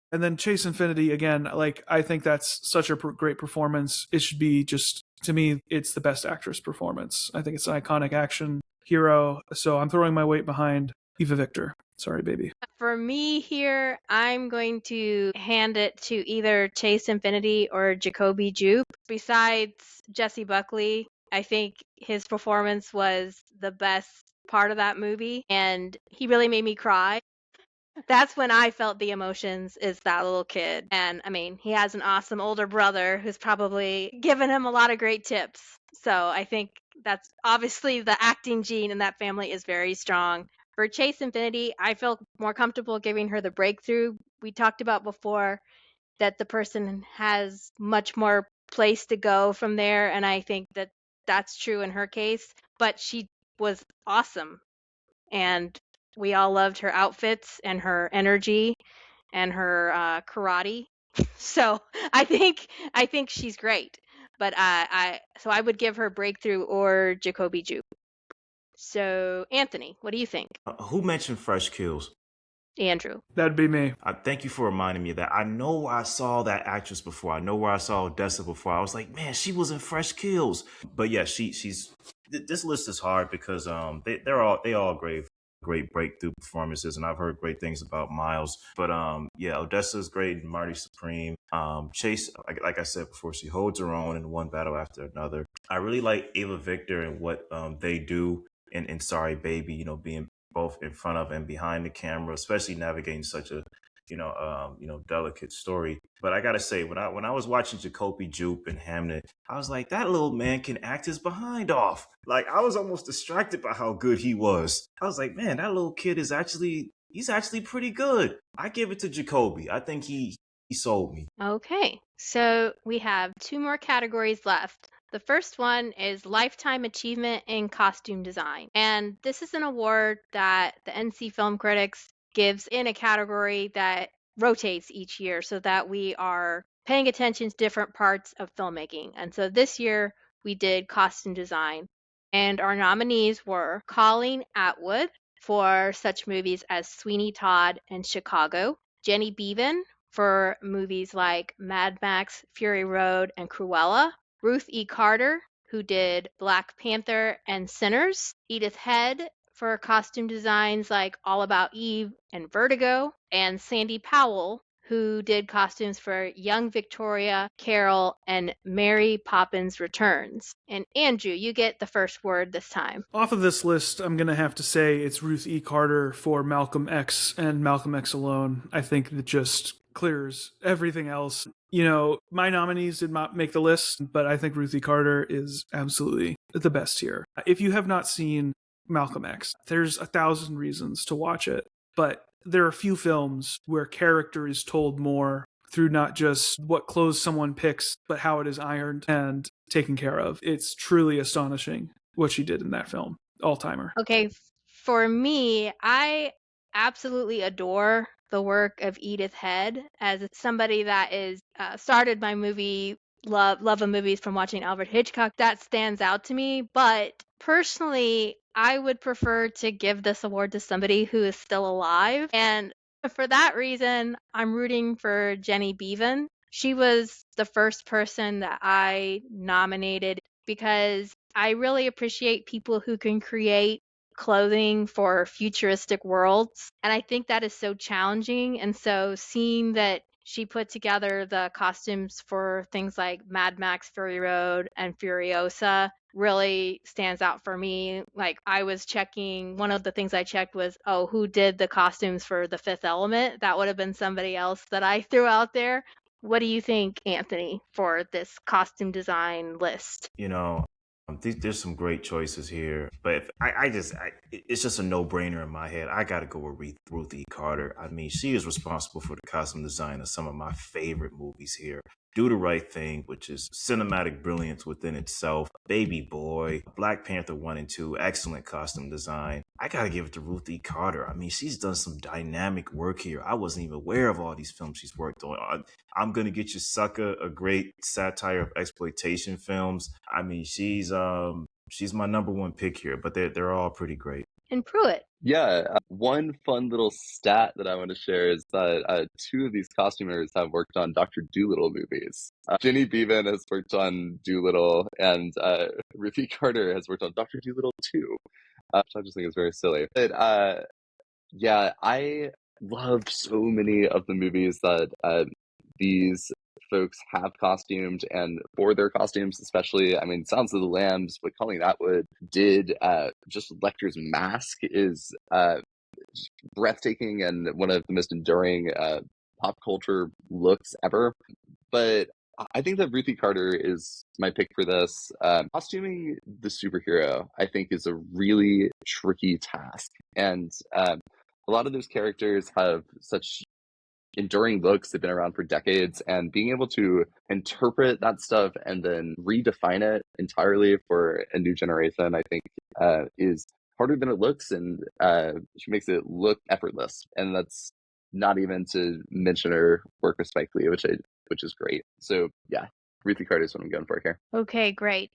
And then Chase Infinity, again, like, I think that's such a great performance. It should be just, to me, it's the best actress performance. I think it's an iconic action hero. So I'm throwing my weight behind Eva Victor. Sorry, baby. For me here, I'm going to hand it to either Chase Infinity or Jacoby Jupe. Besides Jesse Buckley, I think his performance was the best part of that movie, and he really made me cry. That's when I felt the emotions, is that little kid. And I mean, he has an awesome older brother who's probably given him a lot of great tips. So I think that's obviously the acting gene in that family is very strong. For Chase Infinity, I feel more comfortable giving her the breakthrough. We talked about before that the person has much more place to go from there. And I think that that's true in her case. But she was awesome, and we all loved her outfits and her energy and her karate. So I think she's great. But I would give her Breakthrough or Jacoby Jupe. So Anthony, what do you think? Who mentioned Fresh Kills? Andrew. That'd be me. Thank you for reminding me of that. I know I saw that actress before. I know where I saw Odessa before. I was like, man, she was in Fresh Kills. But yeah, she's. This list is hard because they all great breakthrough performances, and I've heard great things about Miles. But yeah, Odessa's great, and Marty Supreme. Chase, like I said before, she holds her own in one battle after another. I really like Ava Victor and what they do in Sorry Baby. You know, being both in front of and behind the camera, especially navigating such a delicate story. But I gotta say, when I was watching Jacoby Jupe and Hamnet, I was like, that little man can act his behind off. Like, I was almost distracted by how good he was. I was like, man, that little kid he's actually pretty good. I give it to Jacoby. I think he sold me. Okay, so we have two more categories left. The first one is Lifetime Achievement in Costume Design. And this is an award that the NC Film Critics gives in a category that rotates each year so that we are paying attention to different parts of filmmaking. And so this year we did costume design. And our nominees were Colleen Atwood for such movies as Sweeney Todd and Chicago, Jenny Beavan for movies like Mad Max, Fury Road, and Cruella, Ruth E. Carter, who did Black Panther and Sinners, Edith Head for costume designs like All About Eve and Vertigo, and Sandy Powell, who did costumes for Young Victoria, Carol, and Mary Poppins Returns. And Andrew, you get the first word this time. Off of this list, I'm going to have to say it's Ruth E. Carter for Malcolm X and Malcolm X Alone. I think that just clears everything else. You know, my nominees did not make the list, but I think Ruth E. Carter is absolutely the best here. If you have not seen Malcolm X, there's 1,000 reasons to watch it, but there are few films where character is told more through not just what clothes someone picks, but how it is ironed and taken care of. It's truly astonishing what she did in that film. All-timer. Okay, for me, I absolutely adore the work of Edith Head as somebody that is started my movie love of movies from watching Alfred Hitchcock. That stands out to me, but personally, I would prefer to give this award to somebody who is still alive, and for that reason, I'm rooting for Jenny Beavan. She was the first person that I nominated because I really appreciate people who can create clothing for futuristic worlds. And I think that is so challenging. And so seeing that she put together the costumes for things like Mad Max, Fury Road, and Furiosa really stands out for me. Like, I was checking, one of the things I checked was, oh, who did the costumes for The Fifth Element? That would have been somebody else that I threw out there. What do you think, Anthony, for this costume design list? You know, there's some great choices here, but if, it's just a no-brainer in my head. I got to go with Ruth E. Carter. I mean, she is responsible for the costume design of some of my favorite movies here. Do the Right Thing, which is cinematic brilliance within itself. Baby Boy, Black Panther 1 and 2, excellent costume design. I gotta give it to Ruth E. Carter. I mean, she's done some dynamic work here. I wasn't even aware of all these films she's worked on. I'm Gonna Get You Sucker, a great satire of exploitation films. I mean, she's my number one pick here, but they're all pretty great. And Pruitt. Yeah, one fun little stat that I want to share is that two of these costumers have worked on Dr. Dolittle movies. Jenny Beavan has worked on Dolittle, and Ruth E. Carter has worked on Dr. Dolittle too, which I just think is very silly. But yeah, I love so many of the movies that these folks have costumed, and for their costumes especially, I mean, Sounds of the Lambs, what Colleen Atwood did, just Lecter's mask is breathtaking and one of the most enduring pop culture looks ever. But I think that Ruthie Carter is my pick for this. Costuming the superhero, I think, is a really tricky task. And a lot of those characters have such enduring looks. They've been around for decades, and being able to interpret that stuff and then redefine it entirely for a new generation, I think, is harder than it looks, and she makes it look effortless. And that's not even to mention her work with Spike Lee, which is great. So yeah, Ruthie Carter is what I'm going for here. Okay, great.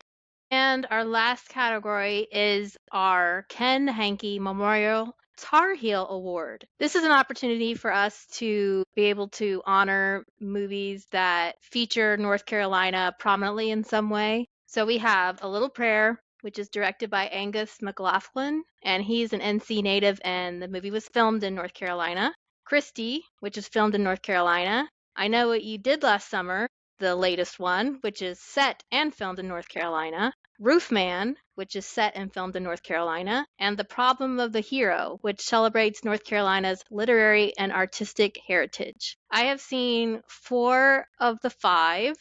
And our last category is our Ken Hankey Memorial Tar Heel Award. This is an opportunity for us to be able to honor movies that feature North Carolina prominently in some way. So we have A Little Prayer, which is directed by Angus McLaughlin, and he's an NC native, and the movie was filmed in North Carolina. Christie, which is filmed in North Carolina. I Know What You Did Last Summer, the latest one, which is set and filmed in North Carolina. Roofman, which is set and filmed in North Carolina, and The Problem of the Hero, which celebrates North Carolina's literary and artistic heritage. I have seen 4 of the 5.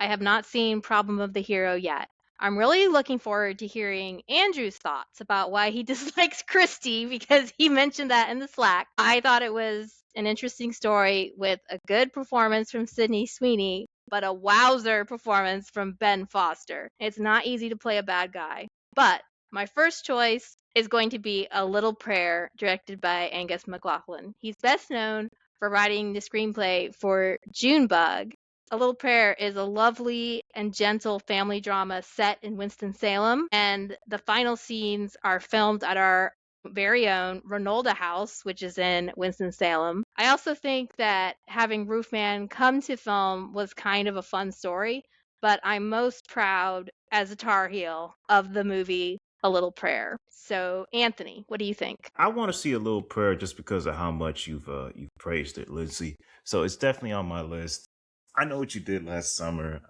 I have not seen Problem of the Hero yet. I'm really looking forward to hearing Andrew's thoughts about why he dislikes Christie, because he mentioned that in the Slack. I thought it was an interesting story with a good performance from Sydney Sweeney, but a wowzer performance from Ben Foster. It's not easy to play a bad guy. But my first choice is going to be A Little Prayer, directed by Angus McLaughlin. He's best known for writing the screenplay for Junebug. A Little Prayer is a lovely and gentle family drama set in Winston-Salem, and the final scenes are filmed at our very own Renolda House, which is in Winston-Salem. I also think that having Roofman come to film was kind of a fun story, but I'm most proud as a Tar Heel of the movie A Little Prayer. So, Anthony, what do you think? I want to see A Little Prayer just because of how much you've praised it, Lindsay. So it's definitely on my list. I Know What You Did Last Summer.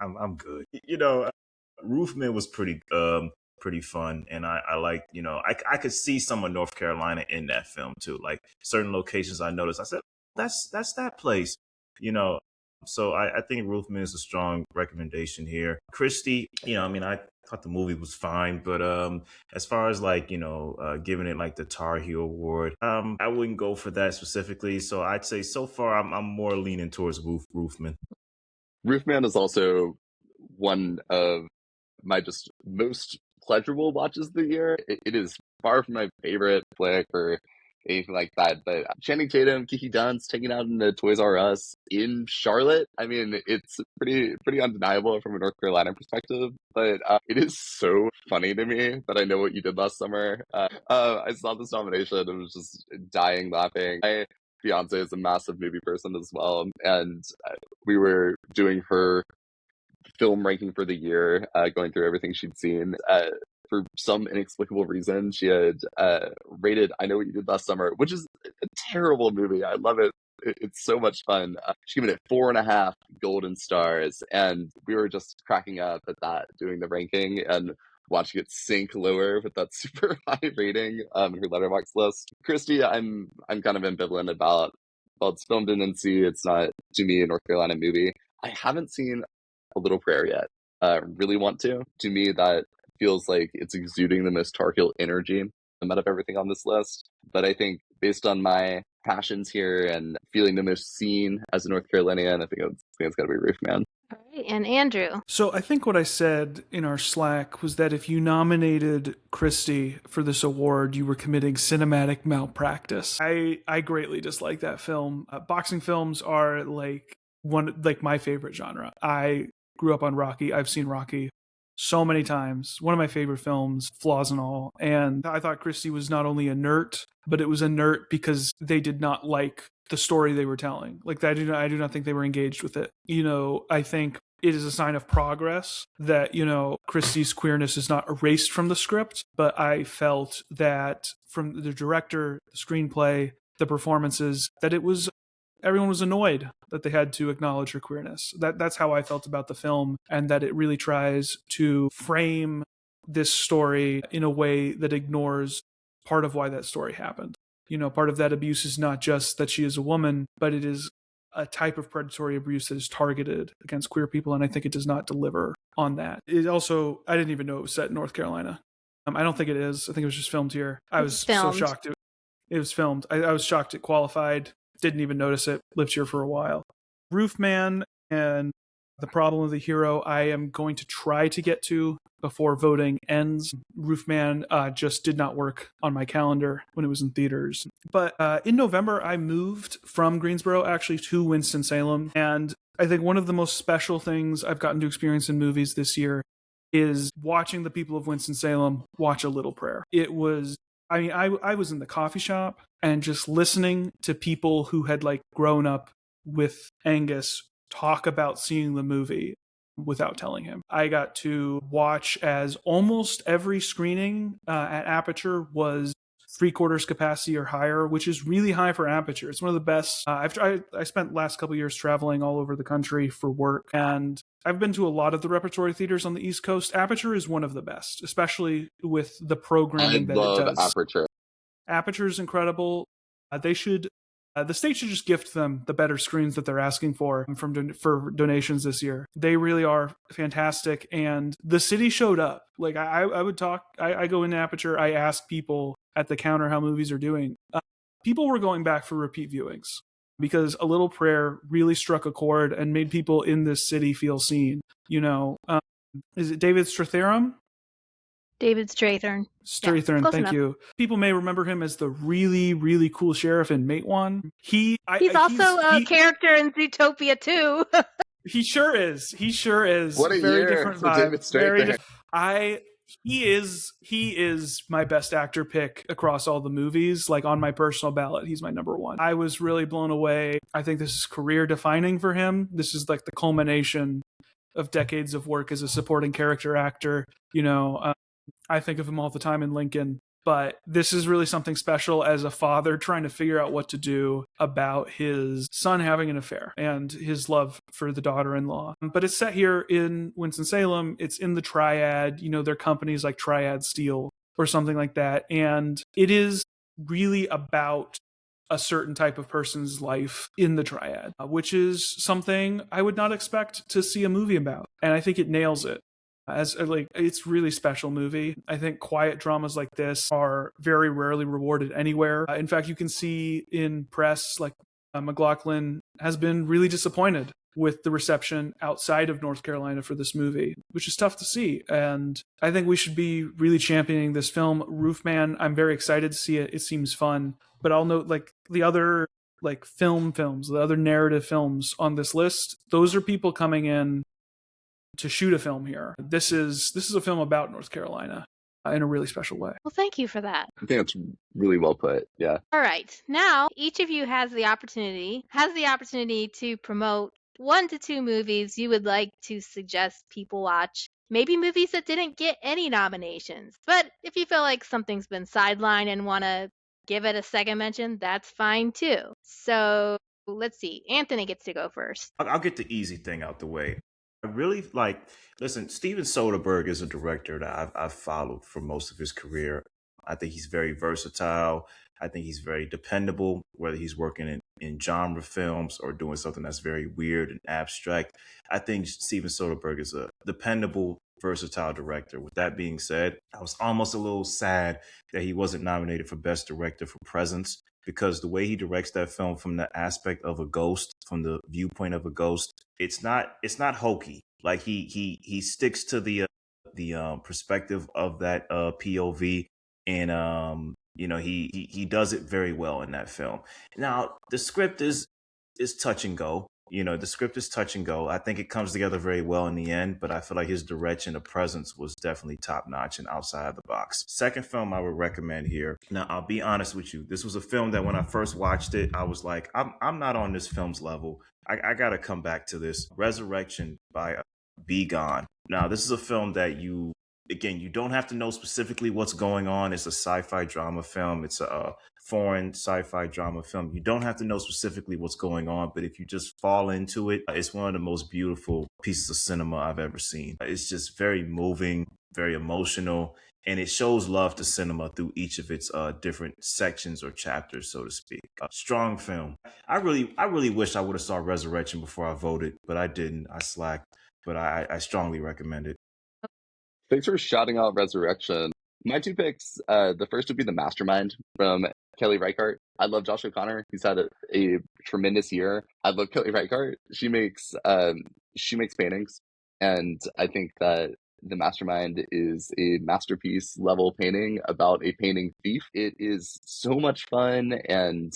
I'm good. Roofman was pretty fun, and I like, I could see some of North Carolina in that film too. Like certain locations I noticed, I said that's that place, you know. So I think Roofman is a strong recommendation here. Christie, I thought the movie was fine, but as far as like, giving it like the Tar Heel Award, I wouldn't go for that specifically. So I'd say so far I'm more leaning towards Roofman. Roofman is also one of my just most pleasurable watches of the year. It is far from my favorite flick or anything like that, but Channing Tatum, Kiki Dunn's taking out into Toys R Us in Charlotte. I mean, it's pretty undeniable from a North Carolina perspective, but it is so funny to me that I Know What You Did Last Summer. I saw this nomination and was just dying laughing. My fiance is a massive movie person as well, and we were doing her film ranking for the year, going through everything she'd seen. For some inexplicable reason, she had rated I Know What You Did Last Summer, which is a terrible movie. I love it. It's so much fun. She gave it 4.5 golden stars, and we were just cracking up at that, doing the ranking and watching it sink lower with that super high rating in her letterbox list. Christie, I'm kind of ambivalent about. Well, it's filmed in NC. It's not, to me, a North Carolina movie. I haven't seen A Little Prayer yet. Really want to. To me, that feels like it's exuding the most Tar Heel energy out of everything on this list. But I think based on my passions here and feeling the most seen as a North Carolinian, I think it's got to be Roofman. All right, and Andrew. So I think what I said in our Slack was that if you nominated Christie for this award, you were committing cinematic malpractice. I greatly dislike that film. Boxing films are like my favorite genre. I grew up on Rocky. I've seen Rocky so many times. One of my favorite films, flaws and all. And I thought Christie was not only inert, but it was inert because they did not like the story they were telling. Like I do not think they were engaged with it. I think it is a sign of progress that, Christie's queerness is not erased from the script, but I felt that from the director, the screenplay, the performances, that it was everyone was annoyed that they had to acknowledge her queerness. That's how I felt about the film, and that it really tries to frame this story in a way that ignores part of why that story happened. Part of that abuse is not just that she is a woman, but it is a type of predatory abuse that is targeted against queer people, and I think it does not deliver on that. It also, I didn't even know it was set in North Carolina. I don't think it is. I think it was just filmed here. I was so shocked. It was filmed. I was shocked it qualified. Didn't even notice it. Lived here for a while. Roofman and The Problem of the Hero, I am going to try to get to before voting ends. Roofman just did not work on my calendar when it was in theaters. But in November, I moved from Greensboro actually to Winston-Salem. And I think one of the most special things I've gotten to experience in movies this year is watching the people of Winston-Salem watch A Little Prayer. It was, I was in the coffee shop and just listening to people who had grown up with Angus talk about seeing the movie without telling him. I got to watch as almost every screening at Aperture was 3/4 capacity or higher, which is really high for Aperture. It's one of the best. I spent the last couple of years traveling all over the country for work, and I've been to a lot of the repertory theaters on the East Coast. Aperture is one of the best, especially with the programming that it does. I love Aperture. Aperture is incredible. The state should just gift them the better screens that they're asking for donations this year. They really are fantastic, and the city showed up. I would talk. I go into Aperture. I ask people at the counter how movies are doing. People were going back for repeat viewings because A Little Prayer really struck a chord and made people in this city feel seen. Is it David Strathairn? David Strathairn. Strathairn, yeah, thank you. People may remember him as the really, really cool sheriff in Matewan. He's also a character in Zootopia too. He sure is. What a very year different for vibe. David Strathairn. He is my best actor pick across all the movies. On my personal ballot, he's my number one. I was really blown away. I think this is career defining for him. This is the culmination of decades of work as a supporting character actor. I think of him all the time in Lincoln, but this is really something special as a father trying to figure out what to do about his son having an affair and his love for the daughter-in-law. But it's set here in Winston-Salem. It's in the Triad. They're companies like Triad Steel or something like that. And it is really about a certain type of person's life in the Triad, which is something I would not expect to see a movie about. And I think it nails it. It's really special movie. I think quiet dramas like this are very rarely rewarded anywhere. In fact, you can see in press McLaughlin has been really disappointed with the reception outside of North Carolina for this movie, which is tough to see. And I think we should be really championing this film. Roofman, I'm very excited to see it. It seems fun. But I'll note the other films, the other narrative films on this list, those are people coming in to shoot a film here. This is a film about North Carolina in a really special way. Well, thank you for that. I think that's really well put. Yeah. All right. Now, each of you has the opportunity to promote 1 to 2 movies you would like to suggest people watch. Maybe movies that didn't get any nominations. But if you feel like something's been sidelined and want to give it a second mention, that's fine too. So let's see. Anthony gets to go first. I'll get the easy thing out the way. I really listen, Steven Soderbergh is a director that I've followed for most of his career. I think he's very versatile. I think he's very dependable, whether he's working in genre films or doing something that's very weird and abstract. I think Steven Soderbergh is a dependable, versatile director. With that being said, I was almost a little sad that he wasn't nominated for Best Director for Presence, because the way he directs that film from the aspect of a ghost, from the viewpoint of a ghost, it's not hokey. He sticks to the perspective of that POV, and he does it very well in that film. Now the script is touch and go. The script is touch and go. I think it comes together very well in the end, but I feel like his direction of Presence was definitely top notch and outside the box. Second film I would recommend here. Now, I'll be honest with you. This was a film that when I first watched it, I was like, I'm not on this film's level. I got to come back to this. Resurrection by Be Gone. Now, this is a film that you don't have to know specifically what's going on. It's a sci-fi drama film. It's a foreign sci-fi drama film. You don't have to know specifically what's going on, but if you just fall into it, it's one of the most beautiful pieces of cinema I've ever seen. It's just very moving, very emotional, and it shows love to cinema through each of its different sections or chapters, so to speak. Strong film. I really wish I would have saw Resurrection before I voted, but I didn't. I slacked, but I strongly recommend it. Thanks for shouting out Resurrection. My two picks, the first would be The Mastermind from Kelly Reichardt. I love Josh O'Connor. He's had a tremendous year. I love Kelly Reichardt. She makes paintings, and I think that The Mastermind is a masterpiece level painting about a painting thief. It is so much fun and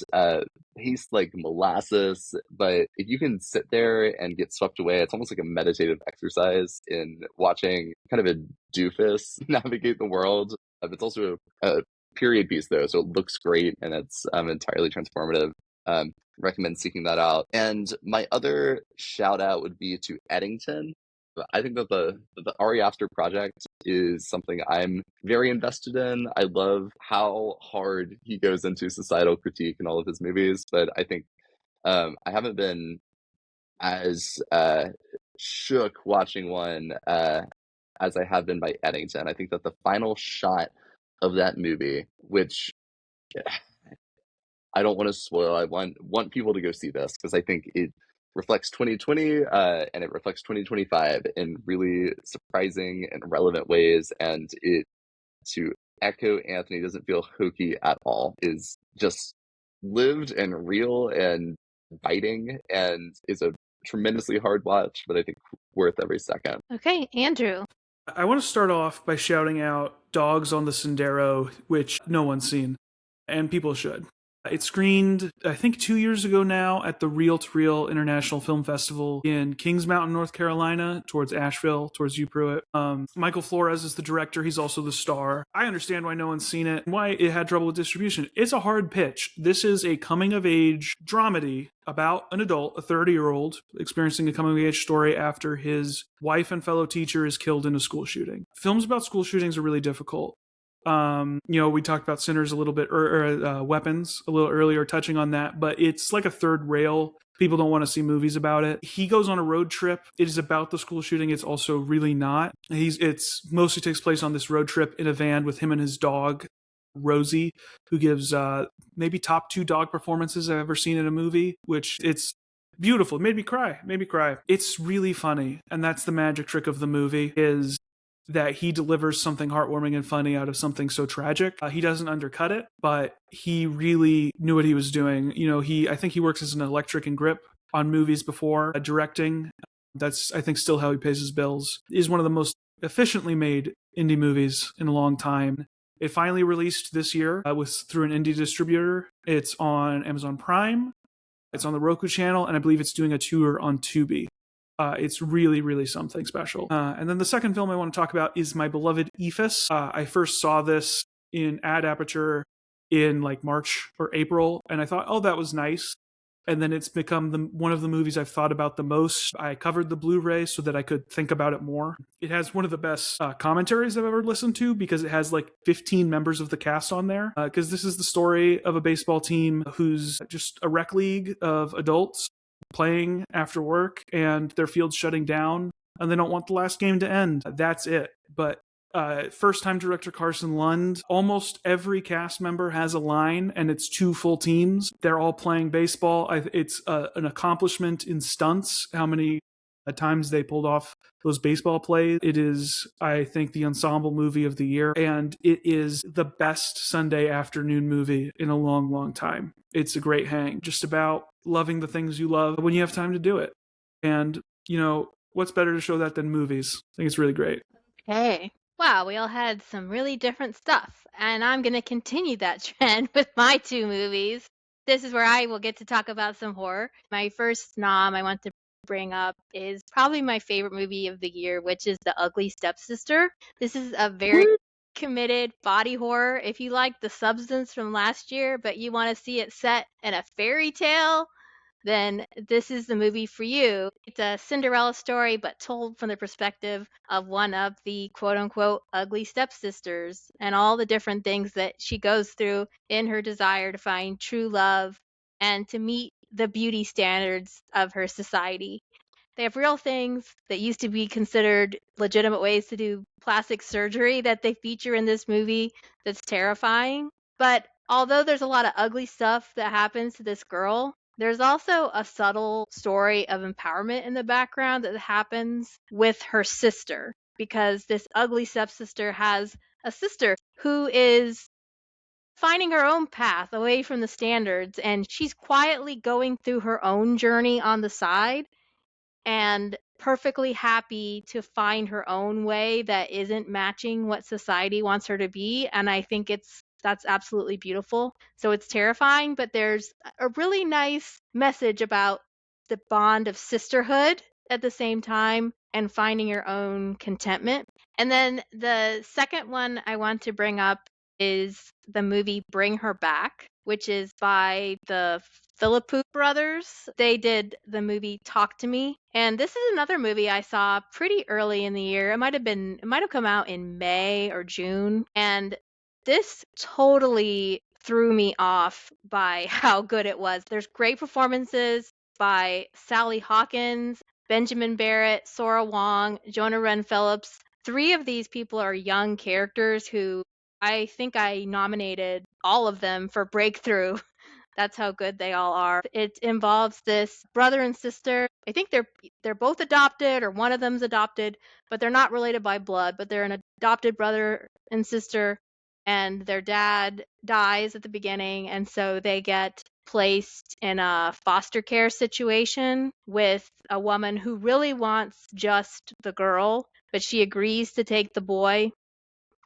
tastes like molasses, but if you can sit there and get swept away, it's almost like a meditative exercise in watching kind of a doofus navigate the world. It's also a period piece though, so it looks great and it's entirely transformative. Recommend seeking that out. And my other shout out would be to Eddington. I think that the Ari Aster project is something I'm very invested in. I love how hard he goes into societal critique in all of his movies, but I think I haven't been as shook watching one as I have been by Eddington. I think that the final shot of that movie, which I don't want to spoil, I want people to go see this because I think it reflects 2020 and it reflects 2025 in really surprising and relevant ways. And it, to echo Anthony, doesn't feel hokey at all, is just lived and real and biting and is a tremendously hard watch, but I think worth every second. Okay, Andrew. I want to start off by shouting out Dogs on the Sendero, which no one's seen, and people should. It screened, I think, 2 years ago now at the Reel to Reel International Film Festival in Kings Mountain, North Carolina, towards Asheville, towards you, Pruitt. Michael Flores is the director. He's also the star. I understand why no one's seen it and why it had trouble with distribution. It's a hard pitch. This is a coming-of-age dramedy about an adult, a 30-year-old, experiencing a coming-of-age story after his wife and fellow teacher is killed in a school shooting. Films about school shootings are really difficult. We talked about Sinners a little bit, or Weapons a little earlier, touching on that, but it's like a third rail. People don't want to see movies about it. He goes on a road trip. It is about the school shooting. It's also really not. It's mostly takes place on this road trip in a van with him and his dog, Rosie, who gives maybe top 2 dog performances I've ever seen in a movie, which it's beautiful. It made me cry. It's really funny. And that's the magic trick of the movie, is that he delivers something heartwarming and funny out of something so tragic. He doesn't undercut it, but he really knew what he was doing. I think he works as an electric and grip on movies before directing. That's, I think, still how he pays his bills. Is one of the most efficiently made indie movies in a long time. It finally released this year through an indie distributor. It's on Amazon Prime. It's on the Roku channel, and I believe it's doing a tour on Tubi. It's really, really something special. And then the second film I want to talk about is my beloved Ephus. I first saw this in Ad Aperture in like March or April, and I thought, oh, that was nice. And then it's become one of the movies I've thought about the most. I covered the Blu-ray so that I could think about it more. It has one of the best commentaries I've ever listened to, because it has like 15 members of the cast on there. Because this is the story of a baseball team who's just a rec league of adults playing after work, and their field's shutting down, and they don't want the last game to end. That's it. But first-time director Carson Lund, almost every cast member has a line, and it's 2 full teams. They're all playing baseball. It's an accomplishment in stunts, how many times they pulled off those baseball plays. It is, I think, the ensemble movie of the year, and it is the best Sunday afternoon movie in a long, long time. It's a great hang, just about loving the things you love when you have time to do it. And, what's better to show that than movies? I think it's really great. Okay. Wow, we all had some really different stuff, and I'm going to continue that trend with my 2 movies. This is where I will get to talk about some horror. My first nom I want to bring up is probably my favorite movie of the year, which is The Ugly Stepsister. This is a very committed body horror. If you like The Substance from last year, but you want to see it set in a fairy tale, then this is the movie for you. It's a Cinderella story, but told from the perspective of one of the quote unquote ugly stepsisters and all the different things that she goes through in her desire to find true love and to meet the beauty standards of her society. They have real things that used to be considered legitimate ways to do plastic surgery that they feature in this movie that's terrifying. But although there's a lot of ugly stuff that happens to this girl, there's also a subtle story of empowerment in the background that happens with her sister, because this ugly stepsister has a sister who is finding her own path away from the standards, and she's quietly going through her own journey on the side and perfectly happy to find her own way that isn't matching what society wants her to be. And I think that's absolutely beautiful. So it's terrifying, but there's a really nice message about the bond of sisterhood at the same time and finding your own contentment. And then the second one I want to bring up is the movie Bring Her Back, which is by the Philippou brothers. They did the movie Talk to Me. And this is another movie I saw pretty early in the year. It might have come out in May or June. And this totally threw me off by how good it was. There's great performances by Sally Hawkins, Benjamin Barrett, Sora Wong, Jonah Wren Phillips. 3 of these people are young characters who I think I nominated all of them for Breakthrough. That's how good they all are. It involves this brother and sister. I think they're both adopted, or one of them's adopted, but they're not related by blood, but they're an adopted brother and sister, and their dad dies at the beginning, and so they get placed in a foster care situation with a woman who really wants just the girl, but she agrees to take the boy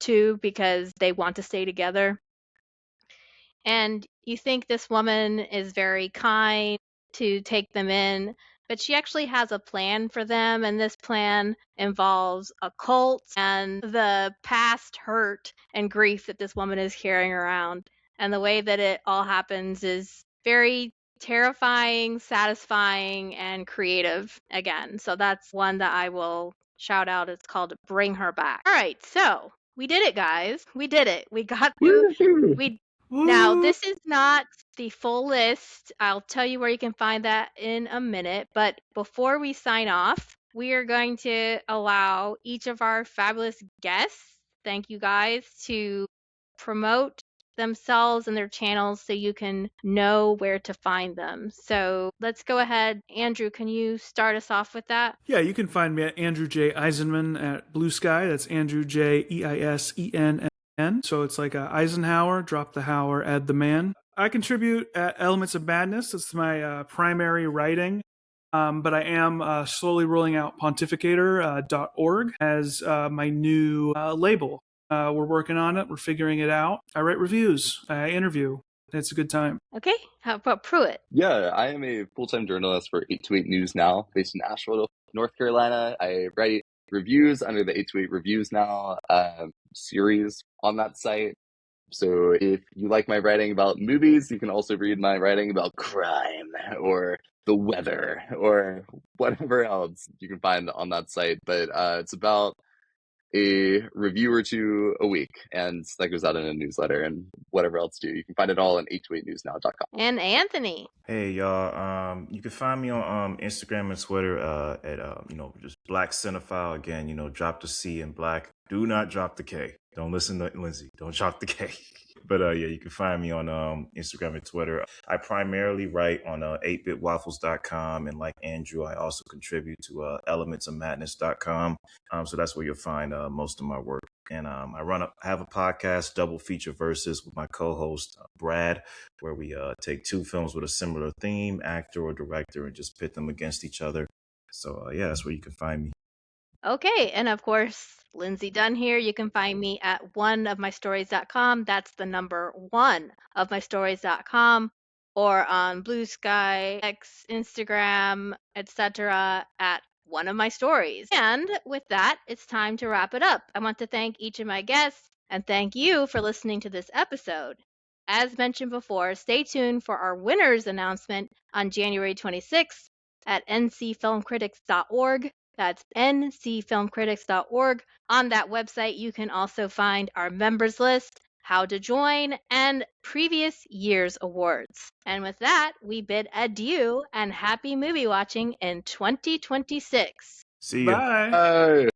too because they want to stay together. And you think this woman is very kind to take them in, but she actually has a plan for them, and this plan involves a cult and the past hurt and grief that this woman is carrying around. And the way that it all happens is very terrifying, satisfying, and creative again. So that's one that I will shout out. It's called Bring Her Back. All right, so we did it, guys. We did it. We got through. Woohoo! We Now, this is not the full list. I'll tell you where you can find that in a minute. But before we sign off, we are going to allow each of our fabulous guests, thank you guys, to promote themselves and their channels so you can know where to find them. So let's go ahead. Andrew, can you start us off with that? Yeah, you can find me at Andrew J. Eisenman at Blue Sky. That's Andrew J. EISENN. So it's like Eisenhower, drop the Hower, add the man. I contribute at Elements of Madness. It's my primary writing. But I am slowly rolling out pontificator.org as my new label. We're working on it. We're figuring it out. I write reviews. I interview. It's a good time. Okay, how about Pruitt? Yeah, I am a full-time journalist for 828 News Now, based in Asheville, North Carolina. I write reviews under the 828 Reviews Now series on that site. So if you like my writing about movies, you can also read my writing about crime or the weather or whatever else you can find on that site. But it's about a review or two a week, and that goes out in a newsletter and whatever else too. You can find it all on 828newsnow.com. And Anthony. Hey y'all, you can find me on Instagram and Twitter at just Black Cinephile. Again, drop the C in black. Do not drop the K. Don't listen to Lindsay. Don't drop the K. But yeah, you can find me on Instagram and Twitter. I primarily write on 8bitwaffles.com, and like Andrew, I also contribute to elementsofmadness.com. So that's where you'll find most of my work. And I have a podcast, Double Feature Versus, with my co-host Brad, where we take 2 films with a similar theme, actor or director, and just pit them against each other. So yeah, that's where you can find me. Okay, and of course, Lindsay Dunn here. You can find me at oneofmystories.com. That's the number 1ofmystories.com, or on Blue Sky, X, Instagram, etc. at One of My Stories. And with that, it's time to wrap it up. I want to thank each of my guests and thank you for listening to this episode. as mentioned before, stay tuned for our winners announcement on January 26th at ncfilmcritics.org. That's ncfilmcritics.org. On that website, you can also find our members list, how to join, and previous year's awards. And with that, we bid adieu and happy movie watching in 2026. See you. Bye. Bye.